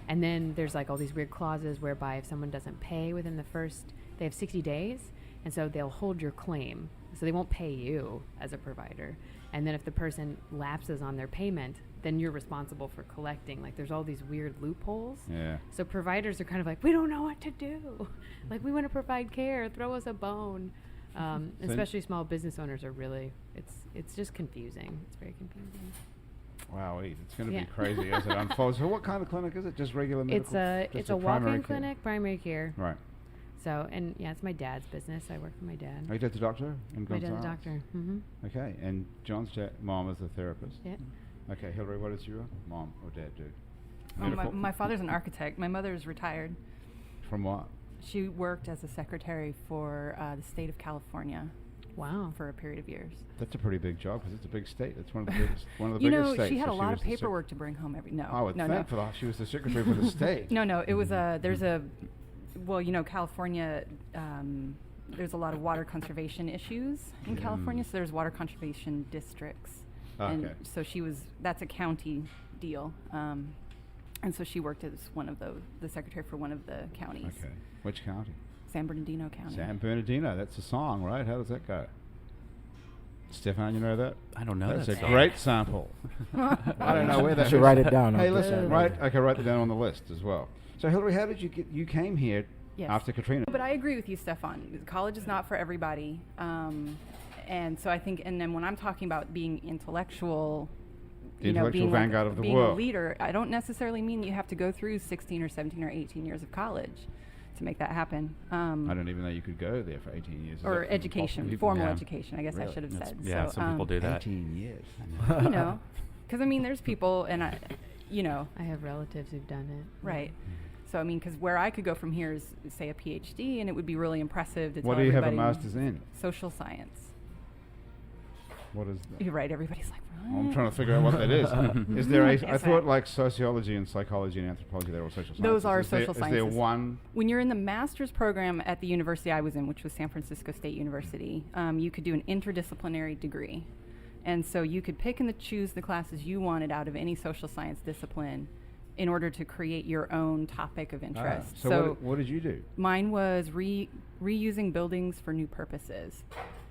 and then there's all these weird clauses whereby if someone doesn't pay within they have 60 days, and so they'll hold your claim, so they won't pay you as a provider. And then if the person lapses on their payment, then you're responsible for collecting. There's all these weird loopholes. Yeah. So providers are kind of we don't know what to do. We want to provide care. Throw us a bone. Especially small business owners are really, it's just confusing. It's very confusing. Wow, it's going to be crazy as it unfolds. So what kind of clinic is it? Just regular medical? It's a walk-in clinic, primary care. Right. So, and it's my dad's business. I work for my dad. Are you dad's a doctor? My dad's a doctor. Mm-hmm. Okay, and John's mom is a therapist. Yeah. Okay, Hillary, what does your mom or dad do? My father's an architect. My mother's retired. From what? She worked as a secretary for the state of California. Wow. For a period of years. That's a pretty big job because it's a big state. It's one of the biggest, biggest states. She had a lot of paperwork to bring home every. No. I would think for that. She was the secretary for the state. No, it was there's a, California there's a lot of water conservation issues in California, so there's water conservation districts. Okay. And so that's a county deal. And so she worked as one of the secretary for one of the counties. Okay. Which county? San Bernardino County. San Bernardino. That's a song, right? How does that go? Stefan, you know that? I don't know. That's that a song. great sample. I don't know where that should is. write it down. Hey, huh? listen, write that down on the list as well. So, Hillary, how did you came here Yes. after Katrina? But I agree with you, Stefan. College is not for everybody. And so I think, and then when I'm talking about being intellectual, The you know, intellectual being vanguard of the being world. a leader, I don't necessarily mean you have to go through 16 or 17 or 18 years of college to make that happen. I don't even know you could go there for 18 years. Is Or that even education, possible? formal Yeah. education, I guess I Really? should have That's- said. yeah, so, some people do that. 18 years. You know, because I mean, there's people, and you know, I have relatives who've done it. right. So I mean, because where I could go from here is, say, a PhD, and it would be really impressive to What tell do you have a everybody master's in? social science. What is that? You're right. Everybody's like, I'm trying to figure out what that is. Is there a? I Yes, thought I- like sociology and psychology and anthropology, they were social sciences. Those are Is there- social Is there sciences. one? When you're in the master's program at the university I was in, which was San Francisco State University, you could do an interdisciplinary degree. And so you could pick and choose the classes you wanted out of any social science discipline in order to create your own topic of interest. So what did you do? Mine was reusing buildings for new purposes.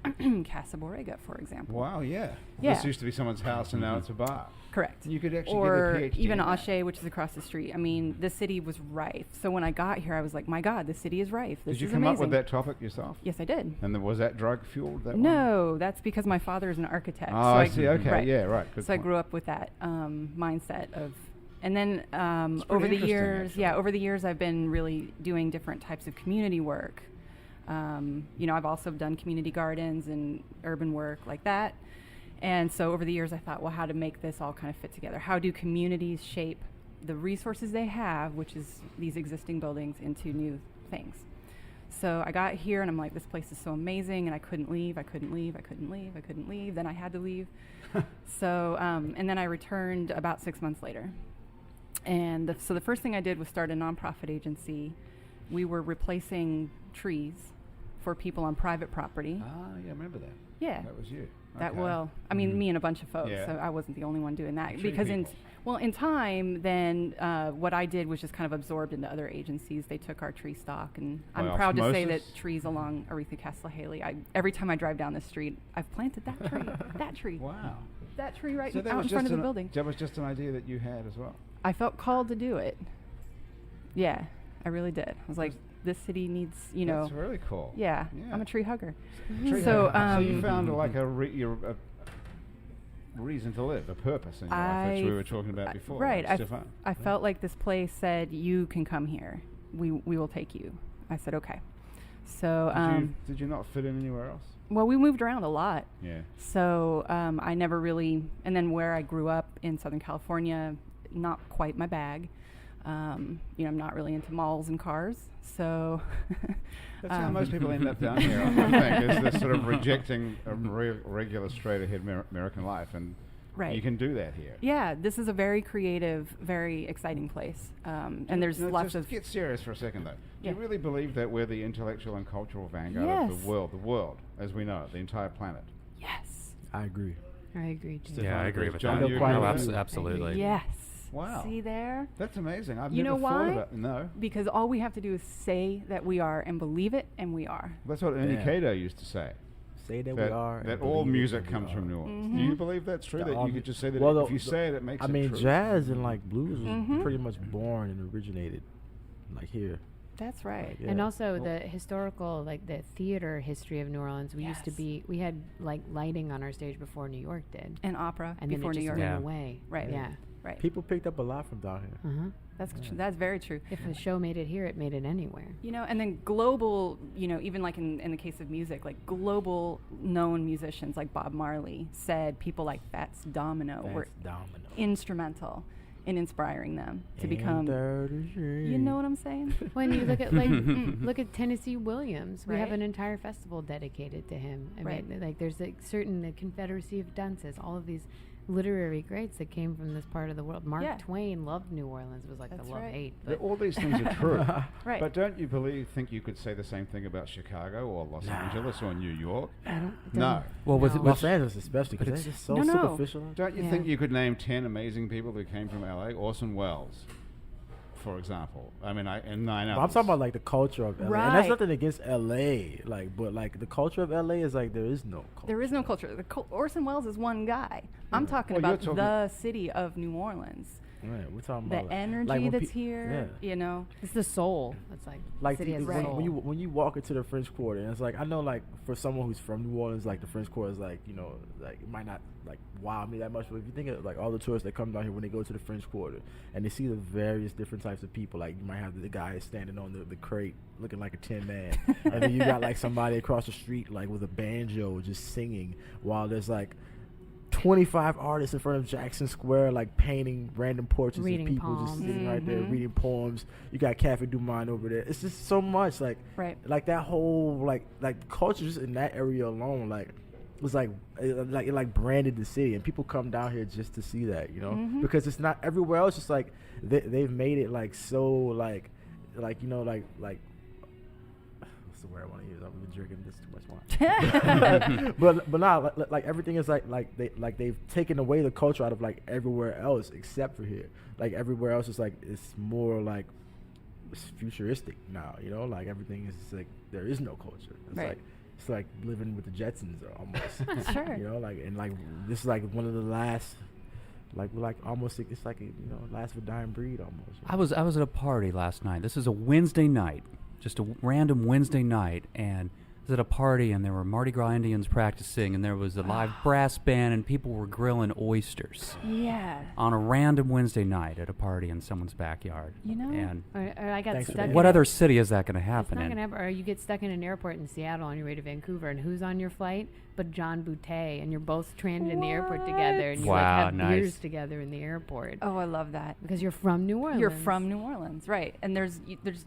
Casa Borrega, for example. Wow, yeah. Yeah. This used to be someone's house and now it's a bar. Correct. You could actually Or get a PhD even in that. Ashe, which is across the street. I mean, the city was rife. So when I got here, I was like, my God, the city is rife. This Did you is come amazing. up with that topic yourself? Yes, I did. And was that drug fueled? That one? No, that's because my father is an architect. Oh, so I see. Okay, right. yeah, right. Good So I point. grew up with that mindset of, and then It's over pretty the interesting, years, actually. yeah, over the years, I've been really doing different types of community work. You know, I've also done community gardens and urban work like that. And so over the years, I thought, well, how to make this all kind of fit together? How do communities shape the resources they have, which is these existing buildings, into new things? So I got here and I'm like, this place is so amazing, and I couldn't leave. Then I had to leave. So, and then I returned about 6 months later. And so the first thing I did was start a nonprofit agency. We were replacing trees for people on private property. Ah, yeah, I remember that. Yeah. That was you. That Okay. well, I mean, me and a bunch of folks. Yeah. So I wasn't the only one doing that. Tree Because people. in time, then what I did was just kind of absorbed into other agencies. They took our tree stock, and By I'm proud to say that osmosis? trees along Aretha Castle Haley. Every time I drive down the street, I've planted that tree, that tree, Wow. that tree right So that out was in front of just the building. That was just an idea that you had as well. I felt called to do it. Yeah, I really did. I was like, this city needs, you know. That's really cool. Yeah, Yeah. I'm a tree hugger. Tree So, hugger. So you um, found like a reason to live, a purpose in your life, which we were talking about before. Right. Stefan. I felt like this place said, you can come here. We will take you. I said, okay. So, Did you not fit in anywhere else? well, we moved around a lot. Yeah. So I never really, and then where I grew up in Southern California, not quite my bag. You know, I'm not really into malls and cars. So That's how most people end up down here, I think, is this sort of rejecting a regular, straight-ahead American life. And Right. you can do that here. yeah, this is a very creative, very exciting place. And there's No, lots just of, get serious for a second, though. Yeah. Do you really believe that we're the intellectual and cultural vanguard of Yes. the world, as we know it, the entire planet? yes. I agree. I agree too. Stefan, Yeah, I agree agrees. with John, that. you quite agree a with few. that? Absolutely. Yes. Wow. See there? That's amazing. I've You never know thought why? about No. Because all we have to do is say that we are and believe it, and we are. That's what Ernie Yeah. Cato used to say. Say that, That, we are. and that all believe it music that we comes are. from New Orleans. Mhm. Do you believe that's true? The That you all- could just say that well, if you say it, it makes I it mean, true. jazz and like blues was Mhm. pretty much born and originated like here. That's right. Yeah. And also Well- the historical, like the theater history of New Orleans. We used to Yes. be, we had like lighting on our stage before New York did, And opera and before then New it just York. went Yeah. away. Right. Yeah. Right. People picked up a lot from down here. That's that's very true. If a show made it here, it made it anywhere. You know, and then global, you know, even like in the case of music, like global known musicians like Bob Marley said people like Fats Domino were That's domino. instrumental in inspiring them to And become. 33. You know what I'm saying? When you look at like look at Tennessee Williams, we have Right. an entire festival dedicated to him. I Right. mean, like there's like certain the Confederacy of Dunces, all of these. literary greats that came from this part of the world. Mark Yeah. Twain loved New Orleans. It was like That's the right. love-hate. All these things are true. Right. But don't you think you could say the same thing about Chicago or Los Angeles or New York? No. Well, with, No. with Los Angeles especially, But because they're it's- just so No, no. superficial. Don't you Yeah. think you could name 10 amazing people who came from LA? Orson Welles, for example. I mean, and 9 But others. I'm talking about like the culture of LA, and Right. that's nothing against LA. Like, but like the culture of LA is like there is no culture. There is no culture. Orson Welles is one guy. I'm talking Well, you're about talking- the city of New Orleans. Right, we're talking The about like, energy when that's pe- here, Yeah. you know. It's the soul. It's like Like city has when, soul. when you walk into the French Quarter, and it's like I know like for someone who's from New Orleans, like the French Quarter is like like it might not like wow me that much, but if you think of like all the tourists that come down here when they go to the French Quarter and they see the various different types of people, like you might have the guy standing on the crate looking like a tin man, and then you got like somebody across the street like with a banjo just singing while there's like 25 artists in front of Jackson Square, like painting random portraits Reading of people just poems. sitting right there Mhm. reading poems. You got Cafe Du Monde over there. It's just so much like that whole like culture just in that area alone like was like it branded the city, and people come down here just to see that, you know, Mhm. because it's not everywhere else. Just like they've made it like so like you know like what's the word I want to use? I've been drinking this too much wine. but nah, like everything is like they've taken away the culture out of like everywhere else except for here. Like everywhere else is like it's more like it's futuristic now, you know, like everything is like there is no culture. It's Right. like it's like living with the Jetsons almost. Sure. You know, like and like this is like one of the last like almost it's like a, you know, last of a dying breed almost. I was at a party last night. This is a Wednesday night, just a random Wednesday night, and I was at a party, and there were Mardi Gras Indians practicing, and there was a live brass band, and people were grilling oysters Yeah. on a random Wednesday night at a party in someone's backyard. You know? And Or I got Thanks for stuck. that. in what a- other city is that going to It's happen not in? gonna happen. Or you get stuck in an airport in Seattle on your way to Vancouver, and who's on your flight but John Boutet, and you're both stranded in the airport together, and you like Wow, have nice. beers together in the airport Oh, I love that. because you're from New Orleans. You're from New Orleans, right? And there's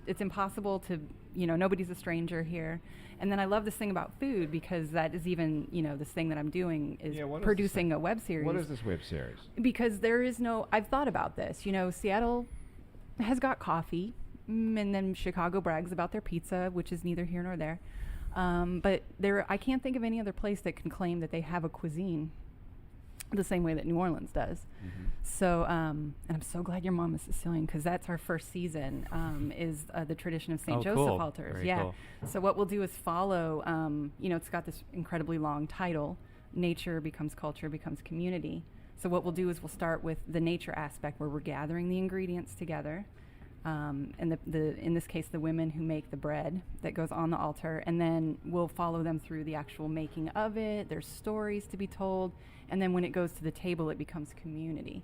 it's impossible to, you know, nobody's a stranger here. And then I love this thing about food because that is even, you know, this thing that I'm doing is Yeah, what is producing this a web series. What is this web series? Because there is no, I've thought about this. You know, Seattle has got coffee, and then Chicago brags about their pizza, which is neither here nor there. But I can't think of any other place that can claim that they have a cuisine the same way that New Orleans does. Mm-hmm. So, and I'm so glad your mom is Sicilian because that's our first season, is the tradition of St. Oh, Joseph cool. altars. Very Yeah. cool. So what we'll do is follow, you know, it's got this incredibly long title, Nature Becomes Culture, Becomes Community. So what we'll do is we'll start with the nature aspect where we're gathering the ingredients together. And in this case, the women who make the bread that goes on the altar, and then we'll follow them through the actual making of it. There's stories to be told, and then when it goes to the table, it becomes community.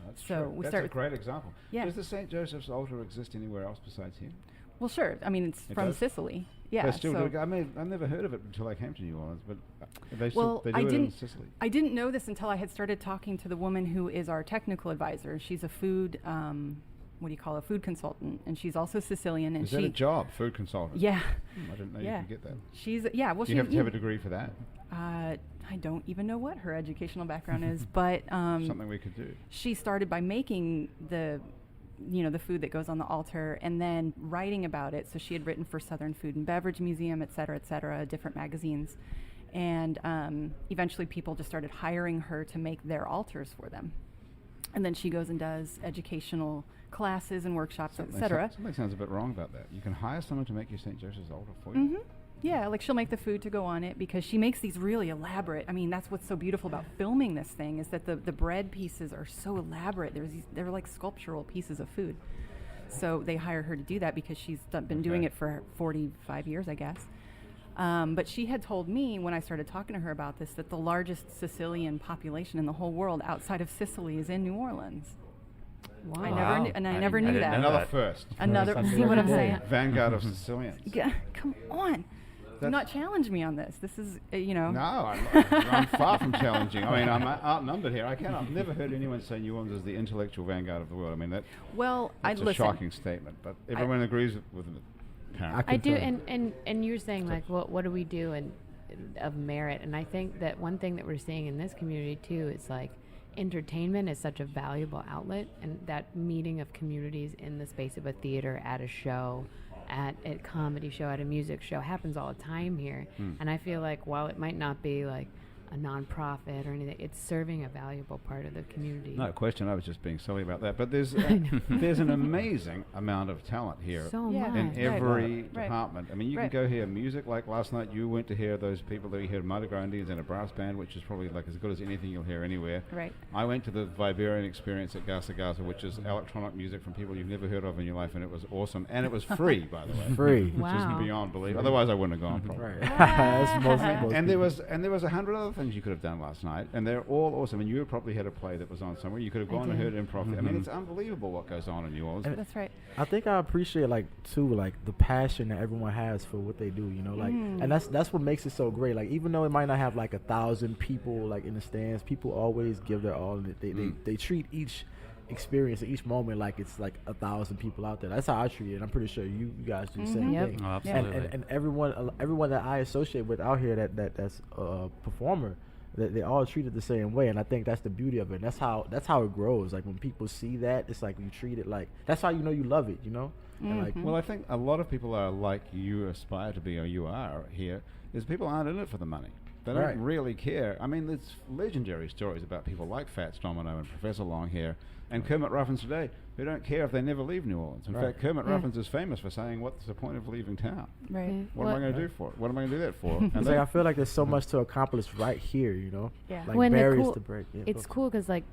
That's So true. we That's start a with- great example. Yeah. Does the St. Joseph's altar exist anywhere else besides here? Well, sure. I mean, it's It from does? Sicily. Yeah. They still so do. I've never heard of it until I came to New Orleans, but Well, they I do it in didn't- Sicily. I didn't know this until I had started talking to the woman who is our technical advisor. She's a food, what do you call it, a food consultant, and she's also Sicilian. And Is that a job, food consultant? Yeah. I didn't know Yeah. you could get that. She's Well, You have to have a degree for that. I don't even know what her educational background is, but Something we could do. she started by making the food that goes on the altar and then writing about it. So she had written for Southern Food and Beverage Museum, et cetera, different magazines. And eventually people just started hiring her to make their altars for them. And then she goes and does educational classes and workshops, et cetera. Something sounds a bit wrong about that. You can hire someone to make your St. Joseph's altar for you. Mm-hmm. Yeah, like she'll make the food to go on it because she makes these really elaborate. I mean, that's what's so beautiful about filming this thing is that the bread pieces are so elaborate. They're like sculptural pieces of food. So they hire her to do that because she's been doing it for 45 years, I guess. But she had told me when I started talking to her about this that the largest Sicilian population in the whole world outside of Sicily is in New Orleans. Wow. I Wow. never knew didn't that. know Another that. first. Another. First, See what I'm yeah. saying? Vanguard of Sicilians. Yeah, come on. Do not challenge me on this. This is, No, I'm far from challenging. I mean, I'm outnumbered here. I've never heard anyone say New Orleans is the intellectual vanguard of the world. I mean, Well, that's a listen. shocking statement, but everyone agrees with it. apparently. I do, confirm. and you're saying like, what do we do of merit? And I think that one thing that we're seeing in this community too is like, entertainment is such a valuable outlet, and that meeting of communities in the space of a theater, at a show, at a comedy show, at a music show happens all the time here. And I feel like while it might not be like a nonprofit or anything, it's serving a valuable part of the community. No question, I was just being silly about that. But there's there's an amazing amount of talent here So Yeah. much. in every Right. department. I mean, you can Right. go hear music like last night. You went to hear those people that you heard Mardi Gras Indians in a brass band, which is probably like as good as anything you'll hear anywhere. Right. I went to the Viberian experience at Gasa Gasa, which is electronic music from people you've never heard of in your life, and it was awesome. And it was free, by the way. Free. Which Wow. is beyond belief. Otherwise, I wouldn't have gone. Probably. Right. That's most And there people. was 100 other things you could have done last night, and they're all awesome. And you probably had a play that was on somewhere. You could have I gone and heard did. improv. I mean, it's unbelievable what goes on in New Orleans. And That's right. I think I appreciate like too like the passion that everyone has for what they do, you know, like, and that's what makes it so great. Like even though it might not have like 1,000 people like in the stands, people always give their all, and they treat each experience, each moment like it's like 1,000 people out there. That's how I treat it. I'm pretty sure you guys do the same Yep. thing. Oh, Yeah. absolutely. And everyone that I associate with out here that's a performer, that they all treat it the same way, and I think that's the beauty of it. And that's how it grows. Like when people see that, it's like you treat it like that's how you know you love it, you know. And like Well, I think a lot of people are like you aspire to be, or you are here, is people aren't in it for the money. They don't Right. really care. I mean, there's legendary stories about people like Fats Domino and Professor Longhair and Kermit Ruffins today who don't care if they never leave New Orleans. In Right. fact, Kermit Ruffins is famous for saying, "What's the point of leaving town? Right. What am I going to do for it? What am I going to do that for?" And it's like I feel like there's so much to accomplish right here, you know. Yeah. Like When the barriers cool- to break. Yeah, It's go. cool because like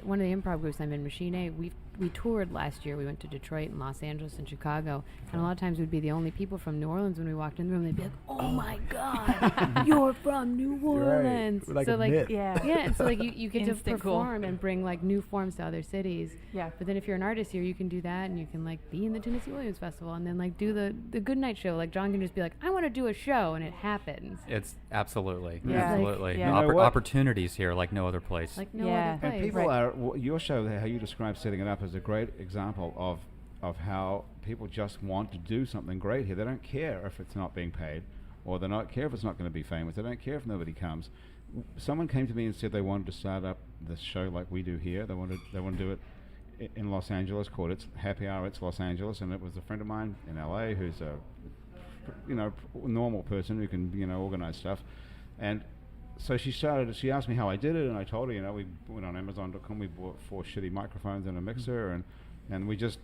one of the improv groups I'm in, Machine A, we toured last year. We went to Detroit and Los Angeles and Chicago, and a lot of times we'd be the only people from New Orleans when we walked in the room. They'd be like, "Oh my God, you're from New Right. Orleans!" We're like so a like myth. Yeah. yeah, and so like you get to Instant cool. perform and bring like new forms to other cities. Yeah. But then if you're an artist here, you can do that, and you can like be in the Tennessee Williams Festival, and then like do the Goodnight Show. Like John can just be like, "I want to do a show," and it happens. It's absolutely, Yeah. absolutely. Yeah. You know what? Opportunities here like no other place. Like no Yeah. other place. And people your show, how you describe setting it up, is a great example of how people just want to do something great here. They don't care if it's not being paid, or they don't care if it's not going to be famous. They don't care if nobody comes. Someone came to me and said they wanted to start up this show like we do here. They want to do it in Los Angeles, called It's Happy Hour It's Los Angeles, and it was a friend of mine in LA who's a normal person who can organize stuff. And so she asked me how I did it, and I told her, we went on Amazon.com, we bought 4 shitty microphones and a mixer, and we just,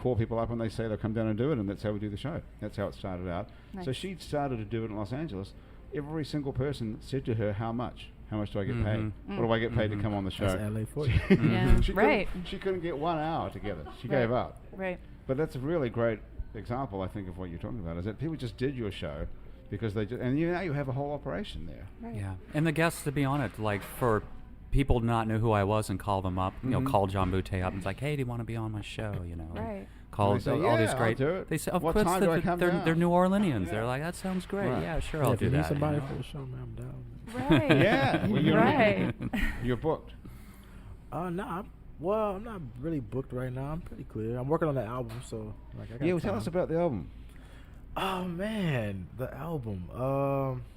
call people up and they say they'll come down and do it, and that's how we do the show. That's how it started out. So Nice. she started to do it in Los Angeles. Every single person said to her, how much do I get paid? What do I get paid to come on the show? That's LA for you. Yeah. She Right. she couldn't get 1 hour together. She Right. gave up. Right. But that's a really great example, I think, of what you're talking about, is that people just did your show because they just, and now you have a whole operation there. Right. Yeah, and the guests, to be on it, like for people to not know who I was and call them up, call John Boutte up and it's like, "Hey, do you want to be on my show?" Right. Call And they say, all these "Yeah, great. I'll do it." They say, "Of What course, time do I come they're down?" New Orleanians." They're like, "That sounds great. Right. Yeah, sure, Yeah, I'll if do you need that." somebody you know? for the show, man, I'm down. Right. Yeah, well, you're Right. You're booked. I'm not really booked right now. I'm pretty clear. I'm working on the album, so like I got Tell time. us about the album. Oh man, the album.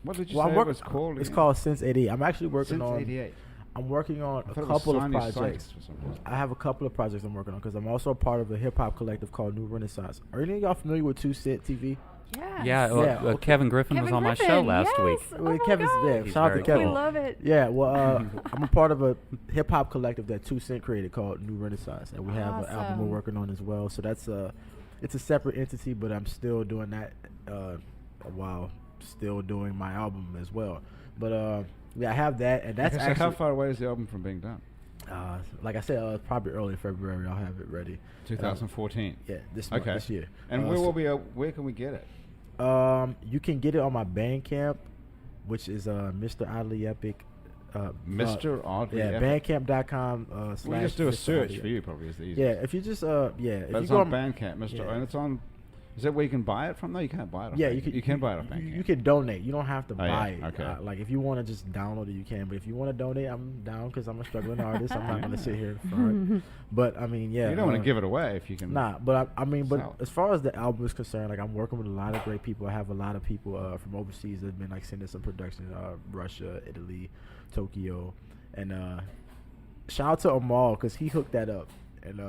What did you well, say I'm it working, was called? It's again? called Since '88. I'm actually working Since on. '88. I'm working on I a thought it was couple of Sonny projects. Sykes for some reason. I have a couple of projects I'm working on because I'm also a part of a hip hop collective called New Renaissance. Are any of y'all familiar with Two Cent TV? Yes. Yeah, Yeah, okay. Kevin Griffin was on my show last week. Oh Well, my Kevin's God. there. He's Shout out very to Kevin. We cool. love it. Yeah, well, I'm a part of a hip hop collective that 2 Cent created called New Renaissance, and we have an album we're Awesome. working on as well. So that's it's a separate entity, but I'm still doing that while still doing my album as well. But yeah, I have that, and that's Okay, so actually how far away is the album from being done? like I said, probably early February. I'll have it ready. 2014. Yeah, this month, Okay. this year. And where so- will be? Where can we get it? you can get it on my Bandcamp, which is Mr. Oddly Epic. Mr. Oddly Yeah, Epic. Bandcamp.com. We just do a Mr. search Oddly for you, probably is the Yeah, easiest. if you just if But you it's go on Bandcamp, Mr. yeah. And it's on. Is that where you can buy it from? No, you can't buy it. Off Yeah, Bandcamp. you can buy it off Bandcamp. You can donate. You don't have to Oh, yeah, buy it. okay. Like if you want to just download it, you can. But if you want to donate, I'm down because I'm a struggling artist. I'm not gonna sit here and front. But I mean, yeah. You don't want to give it away if you can. Nah, but I mean, but sell it. as far as the album is concerned, like I'm working with a lot of great people. I have a lot of people from overseas that have been like sending some production, Russia, Italy, Tokyo, and shout out to Amal because he hooked that up, and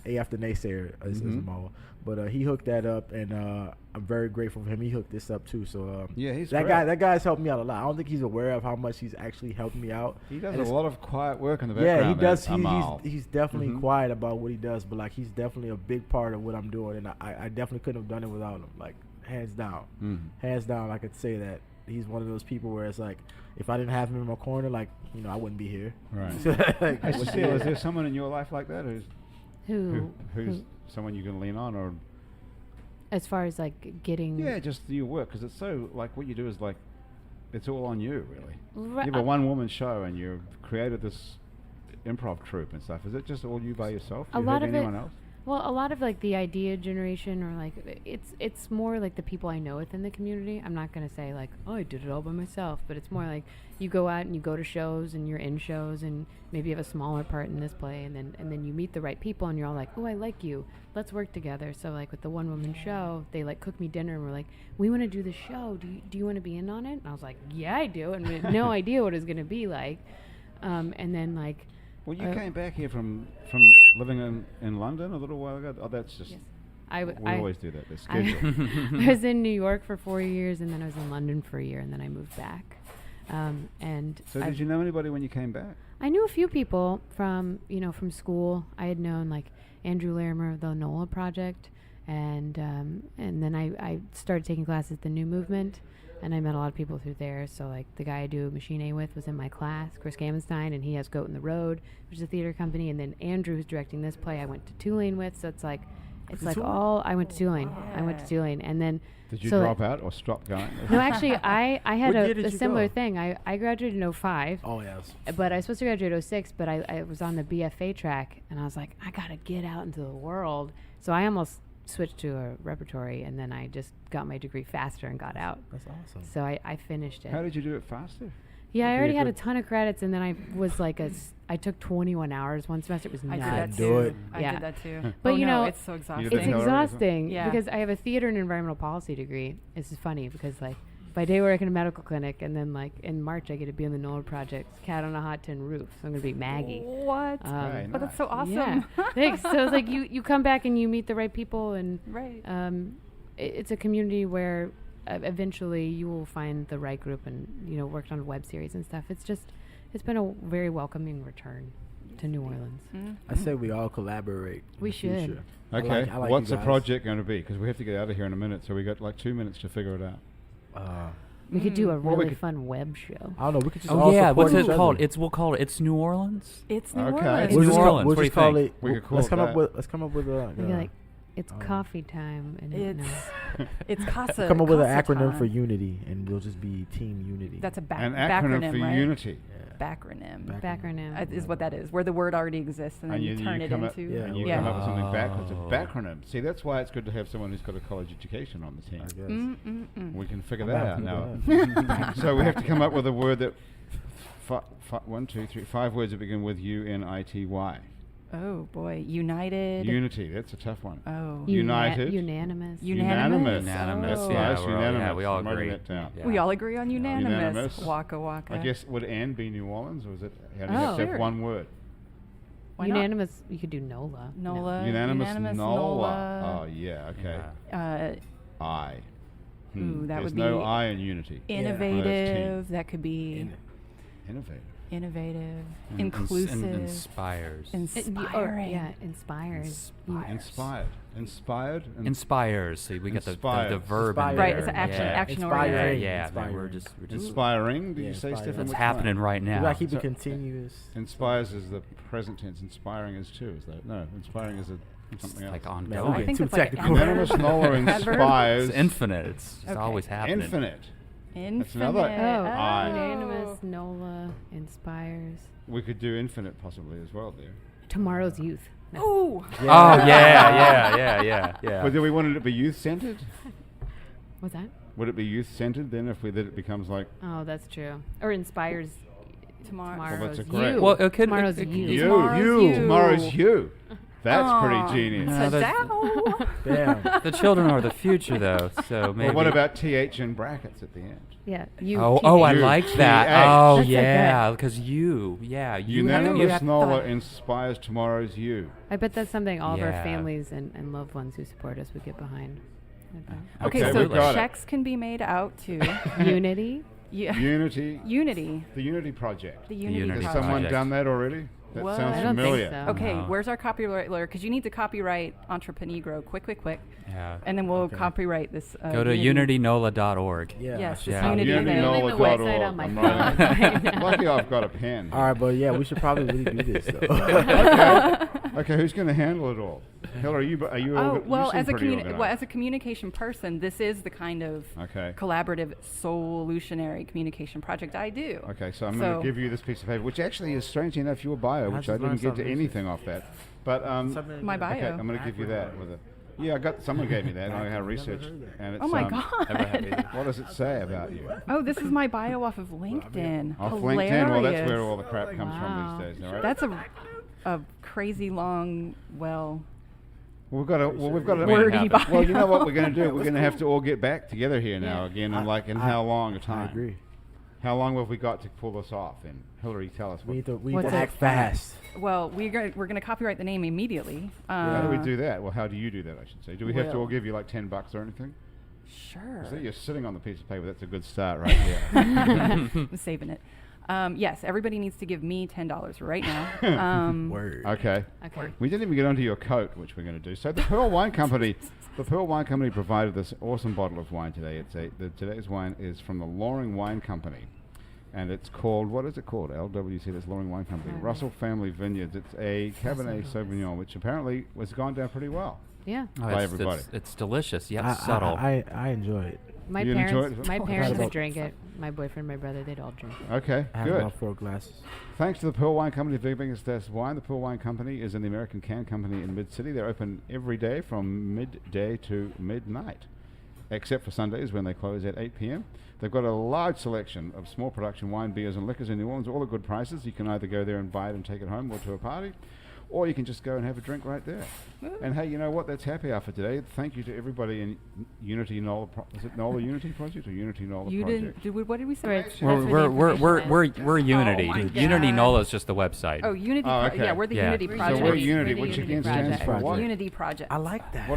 A after Naysayer is Amal, but he hooked that up, and I'm very grateful for him. He hooked this up too, so Yeah, he's that great. guy. That guy's helped me out a lot. I don't think he's aware of how much he's actually helped me out. He does And a lot of quiet work in the Yeah, background. he does. Amal. He's definitely quiet about what he does, but like he's definitely a big part of what I'm doing, and I definitely couldn't have done it without him. Like hands down, hands down. I could say that he's one of those people where it's like, if I didn't have him in my corner, like I wouldn't be here. Right. Like, Hey, Cecile, is there someone in your life like that who's Who? someone you can lean on, or As far as like getting. yeah, just your work, because it's so like what you do is like it's all on you really. Ri- You have a one-woman show, and you've created this improv troupe and stuff. Is it just all you by yourself? Do A you lot have of it- anyone else? Well, a lot of like the idea generation, or like it's more like the people I know within the community. I'm not gonna say like, oh, I did it all by myself, but it's more like you go out and you go to shows and you're in shows and maybe you have a smaller part in this play, and then you meet the right people and you're all like, oh, I like you, let's work together. So like with the one woman show, they like cooked me dinner and were like, we want to do the show. Do you want to be in on it? And I was like, yeah, I do, and we had no idea what it was gonna be like. And then like. Well, you came back here from living in London a little while ago. Oh, that's just Yes. we always do that. The I schedule. I was in New York for 4 years, and then I was in London for a year, and then I moved back. And So did you know anybody when you came back? I knew a few people from from school. I had known like Andrew Larimer of the Nola project, and then I started taking classes at the New Movement, and I met a lot of people through there. So like the guy I do Machine A with was in my class, Chris Gamenstein, and he has Goat in the Road, which is a theater company. And then Andrew, who's directing this play, I went to Tulane with. So it's like I went to Tulane. I went to Tulane, and then Did you so drop out or stop going? no, actually, I had What year did a you similar go? thing. I graduated in 05. Oh yes. But I was supposed to graduate 06, but I was on the BFA track, and I was like, I gotta get out into the world. So I almost switched to a repertory, and then I just got my degree faster and got out. That's awesome. So I finished it. How did you do it faster? Yeah, I Be already a had a good- ton of credits, and then I was like I took 21 hours one semester. It was I nuts. did that Do too. it. I Yeah. did that too. But Oh, you no, know, it's so exhausting. did It's Hillary or something? exhausting Yeah. because I have a theater and environmental policy degree. This is funny because like by day work in a medical clinic, and then like in March I get to be on the Nola project, Cat on a Hot Tin Roof. So I'm gonna be Maggie. What? Very But that's so awesome. Yeah. Thanks. So it's like you come back and you meet the right people, and Right. it's a community where eventually you will find the right group, and worked on a web series and stuff. It's been a very welcoming return to New Orleans. I say we all collaborate. in We the should. future. Okay, I like what's you the guys. project going to be? Because we have to get out of here in a minute, so we got like 2 minutes to figure it out. We could do a Well, we really could- fun web show. I don't know. We could just Oh all yeah, support what's each it called? other. We'll call it. It's New Orleans. It's New Okay. Orleans. It's We'll New just Orleans. We'll What do just you call think? it. We could call let's it come that. up with. Let's come up with a. Maybe like it's coffee time, and It's Casa. come up with an Casa acronym time. for unity, and we'll just be Team Unity. That's a An acronym for right? unity. Backronym. Backronym. Is what that is, where the word already exists and then you turn it come up, into. Yeah. and you Yeah. come up with something back. It's a Oh. backronym. See, that's why it's good to have someone who's got a college education on the team. I guess. We can figure I'm that happy out with now. So we have to come up with a word that 5 words that begin with UNITY. Oh boy, united. Unity. That's a tough one. Oh, United. Unanimous. Unanimous. Unanimous. Oh. Yeah, Nice, unanimous. yeah, we all I'm writing agree. that down. Yeah. we all agree on unanimous. Unanimous. Waka waka. I guess would "and" be New Orleans, or is it? How do you Oh. have to have Sure. one word? Why not? Unanimous. You could do Nola. Nola. Unanimous Nola. Nola. Oh yeah. Okay. Yeah. I. Ooh, that There's would no be I in unity. Innovative. That could be Innovative. innovative, Mm. inclusive, Inspires. inspiring. Inspires. Inspired. Inspires. See, we get the Inspired. verb in Inspired. there. Right, it's action- yeah. action Yeah, oriented. yeah. Inspiring. We're just Inspiring. Did Yeah, you say, inspiring. Stefan? it's Which happening one? right We now. gotta keep So- it continuous. Inspires is the present tense. Inspiring is too. Is that no? Inspiring is something else. Like Man, ongoing. we're I getting think too it's like technical. Unanimous Nola inspires. It's infinite. It's just Okay. always happening. Infinite. Infinite. another I. Unanimous. Nola inspires. We could do infinite possibly as well there. Tomorrow's youth. No. Ooh. Oh yeah. But do we want it to be youth centered? What's that? Would it be youth centered then if it becomes like Oh, that's true. Or inspires Tomorrow. Well, that's tomorrow's a great- you. Well, it could- tomorrow's it could- you. you? Tomorrow's you. Tomorrow's you. That's pretty genius. No, Ta-dow. Damn. The children are the future, though. So maybe. Well, what about TH in brackets at the end? Yeah. You. Oh, I You. like TH. that. Oh, That's so yeah, because you Unanimous have Nola thought. inspires tomorrow's you. I bet that's something all of our Yeah. families and loved ones who support us would get behind. I bet. Okay, Okay, so we've got it. checks can be made out to Unity. Unity. Unity. The Unity Project. The Unity Unity Has Project. someone Project. done that already? That What? sounds I don't think familiar. so. Okay, No. where's our copyright lawyer? Because you need to copyright Entreprenegro. Quick. Yeah. And then we'll Okay. copyright this. Go to unitynola.org. Yeah. Yes, I should it's Yeah. Unity. I'm pulling the UnityNola.org. website on my I'm phone writing. right now. Lucky I've got a pen. All right, but yeah, we should probably really do this though. Okay, who's going to handle it all? Hillary, are you? Oh, you well, seem as a pretty organized. as a communication person, this is the kind of Okay. collaborative, solutionary communication project I do. Okay, so I'm going to give you this piece of paper, which actually is strangely enough your bio, which I didn't get to anything off that. But My bio. okay, I'm going to give you that with it. Yeah, someone gave me that. I had research, and it's Oh my God. What does it say about you? Oh, this is my bio off of LinkedIn. Off Hilarious. LinkedIn. Well, that's where all the crap comes Wow. from these days. All right. That's a crazy long, well, We've got to. wordy bio. Well, you know what we're going to do? We're going to have to all get back together here now again, and in how long a I time? agree. How long have we got to pull this off? And Hillary, tell us. We need to What's act fast. Well, we're gonna copyright the name immediately. How do we do that? Well, how do you do that? I should say. Do we have to all Well- give you like $10 or anything? Sure. So you're sitting on the piece of paper. That's a good start right there. I'm saving it. Yes, everybody needs to give me $10 right now. Word. Okay. Okay. We didn't even get onto your coat, which we're going to do. So the Pearl Wine Company, provided this awesome bottle of wine today. Today's wine is from the Loring Wine Company, and it's called, what is it called? LWC. That's Loring Wine Company. Russell Family Vineyards. It's a Cabernet Sauvignon, which apparently was gone down pretty well. Yeah. Oh, By it's, everybody. It's delicious yet subtle. I enjoy it. My You enjoy parents, it? my Oh, parents about- would drink it. My boyfriend, my brother, they'd all drink it. Okay, I have good. about 4 glasses. Thanks to the Pearl Wine Company, the biggest that's wine. The Pearl Wine Company is an American can company in Mid-City. They're open every day from midday to midnight, except for Sundays when they close at 8 p.m. They've got a large selection of small production wine, beers, and liquors in New Orleans, all at good prices. You can either go there and buy it and take it home or to a party, or you can just go and have a drink right there. And hey, you know what? That's happy hour for today. Thank you to everybody in Unity Nola. Is it Nola Unity Project or Unity Nola You Project? what did we say? Right. We're That's where the we're information is. Unity. my Unity God. Nola is just the website. Oh, Unity. Oh, okay. Yeah, we're the Yeah. Unity So Project. we're Unity, We're the which Unity again stands Project. for what? Unity Project. I like that.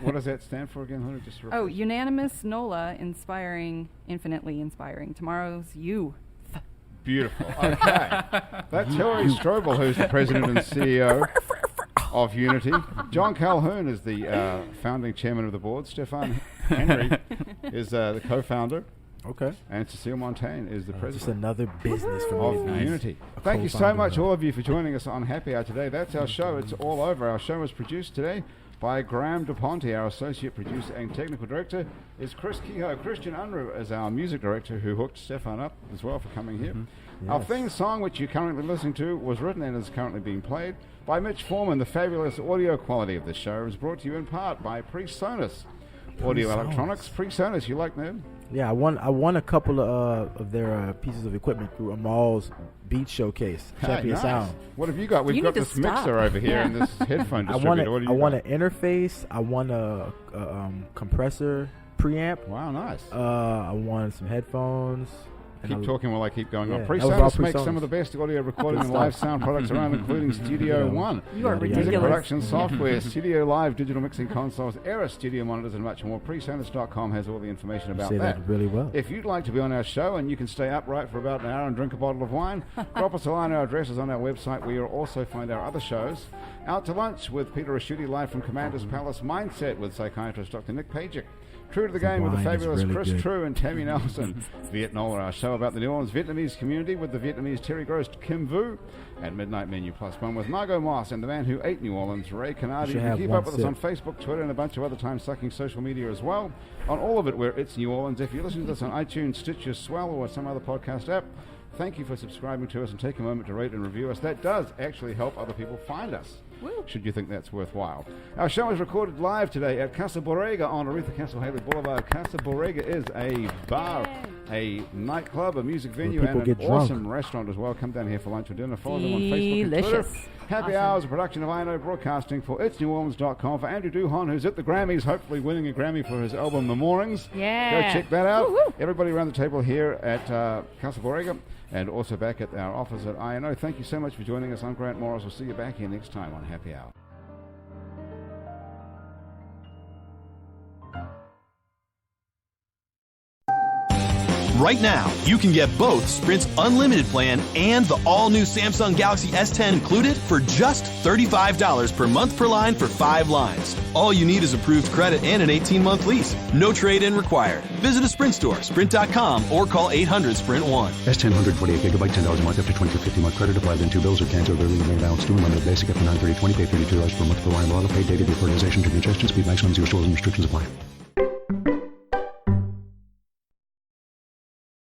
What does that stand for again? Hunter? Just Oh, unanimous Nola, inspiring, infinitely inspiring. Tomorrow's you. Beautiful. Okay. That's Hillary Strobel, who's the president and CEO of Unity. John Calhoun is the founding chairman of the board. Stefan Henry is the co-founder. Okay. And Cecile Monteyne is the Just president another business for of me. Unity. Thank you so co-founder much, of- all of you, for joining us on Happy Hour today. That's our show. It's all over. Our show was produced today by Graham DePonte. Our associate producer and technical director is Chris Kehoe. Christian Unruh is our music director, who hooked Stefan up as well for coming here. Our theme song, which you're currently listening to, was written and is currently being played by Mitch Foreman. The fabulous audio quality of the show is brought to you in part by PreSonus Audio PreSonus. Electronics. PreSonus, you like them? Yeah, I won a couple of their pieces of equipment through Amal's Beat Showcase. Champion nice. Sound. What have you got? We've You got need to this mixer stop. over here and this headphone I distributor. What do you won got? an interface. I won a compressor preamp. Wow, nice. I won some headphones. and Keep I- talking while I keep going on. Yeah, that was all PreSonus makes PreSonus. some of the best audio recording and live sound products around, including Studio Yeah. One, You are Yeah, music ridiculous. production software, Studio Live, digital mixing consoles, Era studio monitors, and much more. PreSonus.com has all the information You about say that. that really well. If you'd like to be on our show and you can stay upright for about an hour and drink a bottle of wine, drop us a line. Our address is on our website, where you'll also find our other shows. Out to Lunch with Peter Raschuti, live from Commander's Palace. Mindset with psychiatrist Dr. Nick Pajic. True to the Game with the wine is fabulous really Chris good. True and Tammy Nelson. Vietnola, our show about the New Orleans Vietnamese community with the Vietnamese Terry Gross Kim Vu. And Midnight Menu Plus One with Margot Moss and the man who ate New Orleans, Ray Canardi. Should You can have keep one up with us on sip. Facebook, Twitter, and a bunch of other time-sucking social media as well. On all of it, where it's New Orleans. If you listen to us on iTunes, Stitcher, Swell, or some other podcast app, thank you for subscribing to us and take a moment to rate and review us. That does actually help other people find us, should you think that's worthwhile. Our show is recorded live today at Casa Borrega on Aretha Castle Haley Boulevard. Casa Borrega is a bar a nightclub, a music venue, people and get an drunk. awesome restaurant as well. Come down here for lunch or dinner. Follow them on Facebook and Delicious. Twitter. Happy Awesome. Hours, a production of I Know Broadcasting for itsneworleans.com. For Andrew Duhon, who's at the Grammys, hopefully winning a Grammy for his album The Mornings. Yeah. Go check that out. Woo-hoo. Everybody Everybody around the table here at Casa Borrega and also back at our office at INO. Thank you so much for joining us. I'm Grant Morris. We'll see you back here next time on Happy Hour. Right now, you can get both Sprint's unlimited plan and the all-new Samsung Galaxy S10 included for just $35 per month per line for 5 lines. All you need is approved credit and an 18-month lease. No trade-in required. Visit a Sprint store, sprint.com, or call 800-SPRINT-1. S10 128 gigabyte, $10 a month after 20 or 50-month credit applied, then 2 bills or canceled early. Main balance due. Unlimited basic after 930 20, pay $32 per month per line. Auto pay, data defertization to congestion, speed maximum, 0 stores and restrictions apply.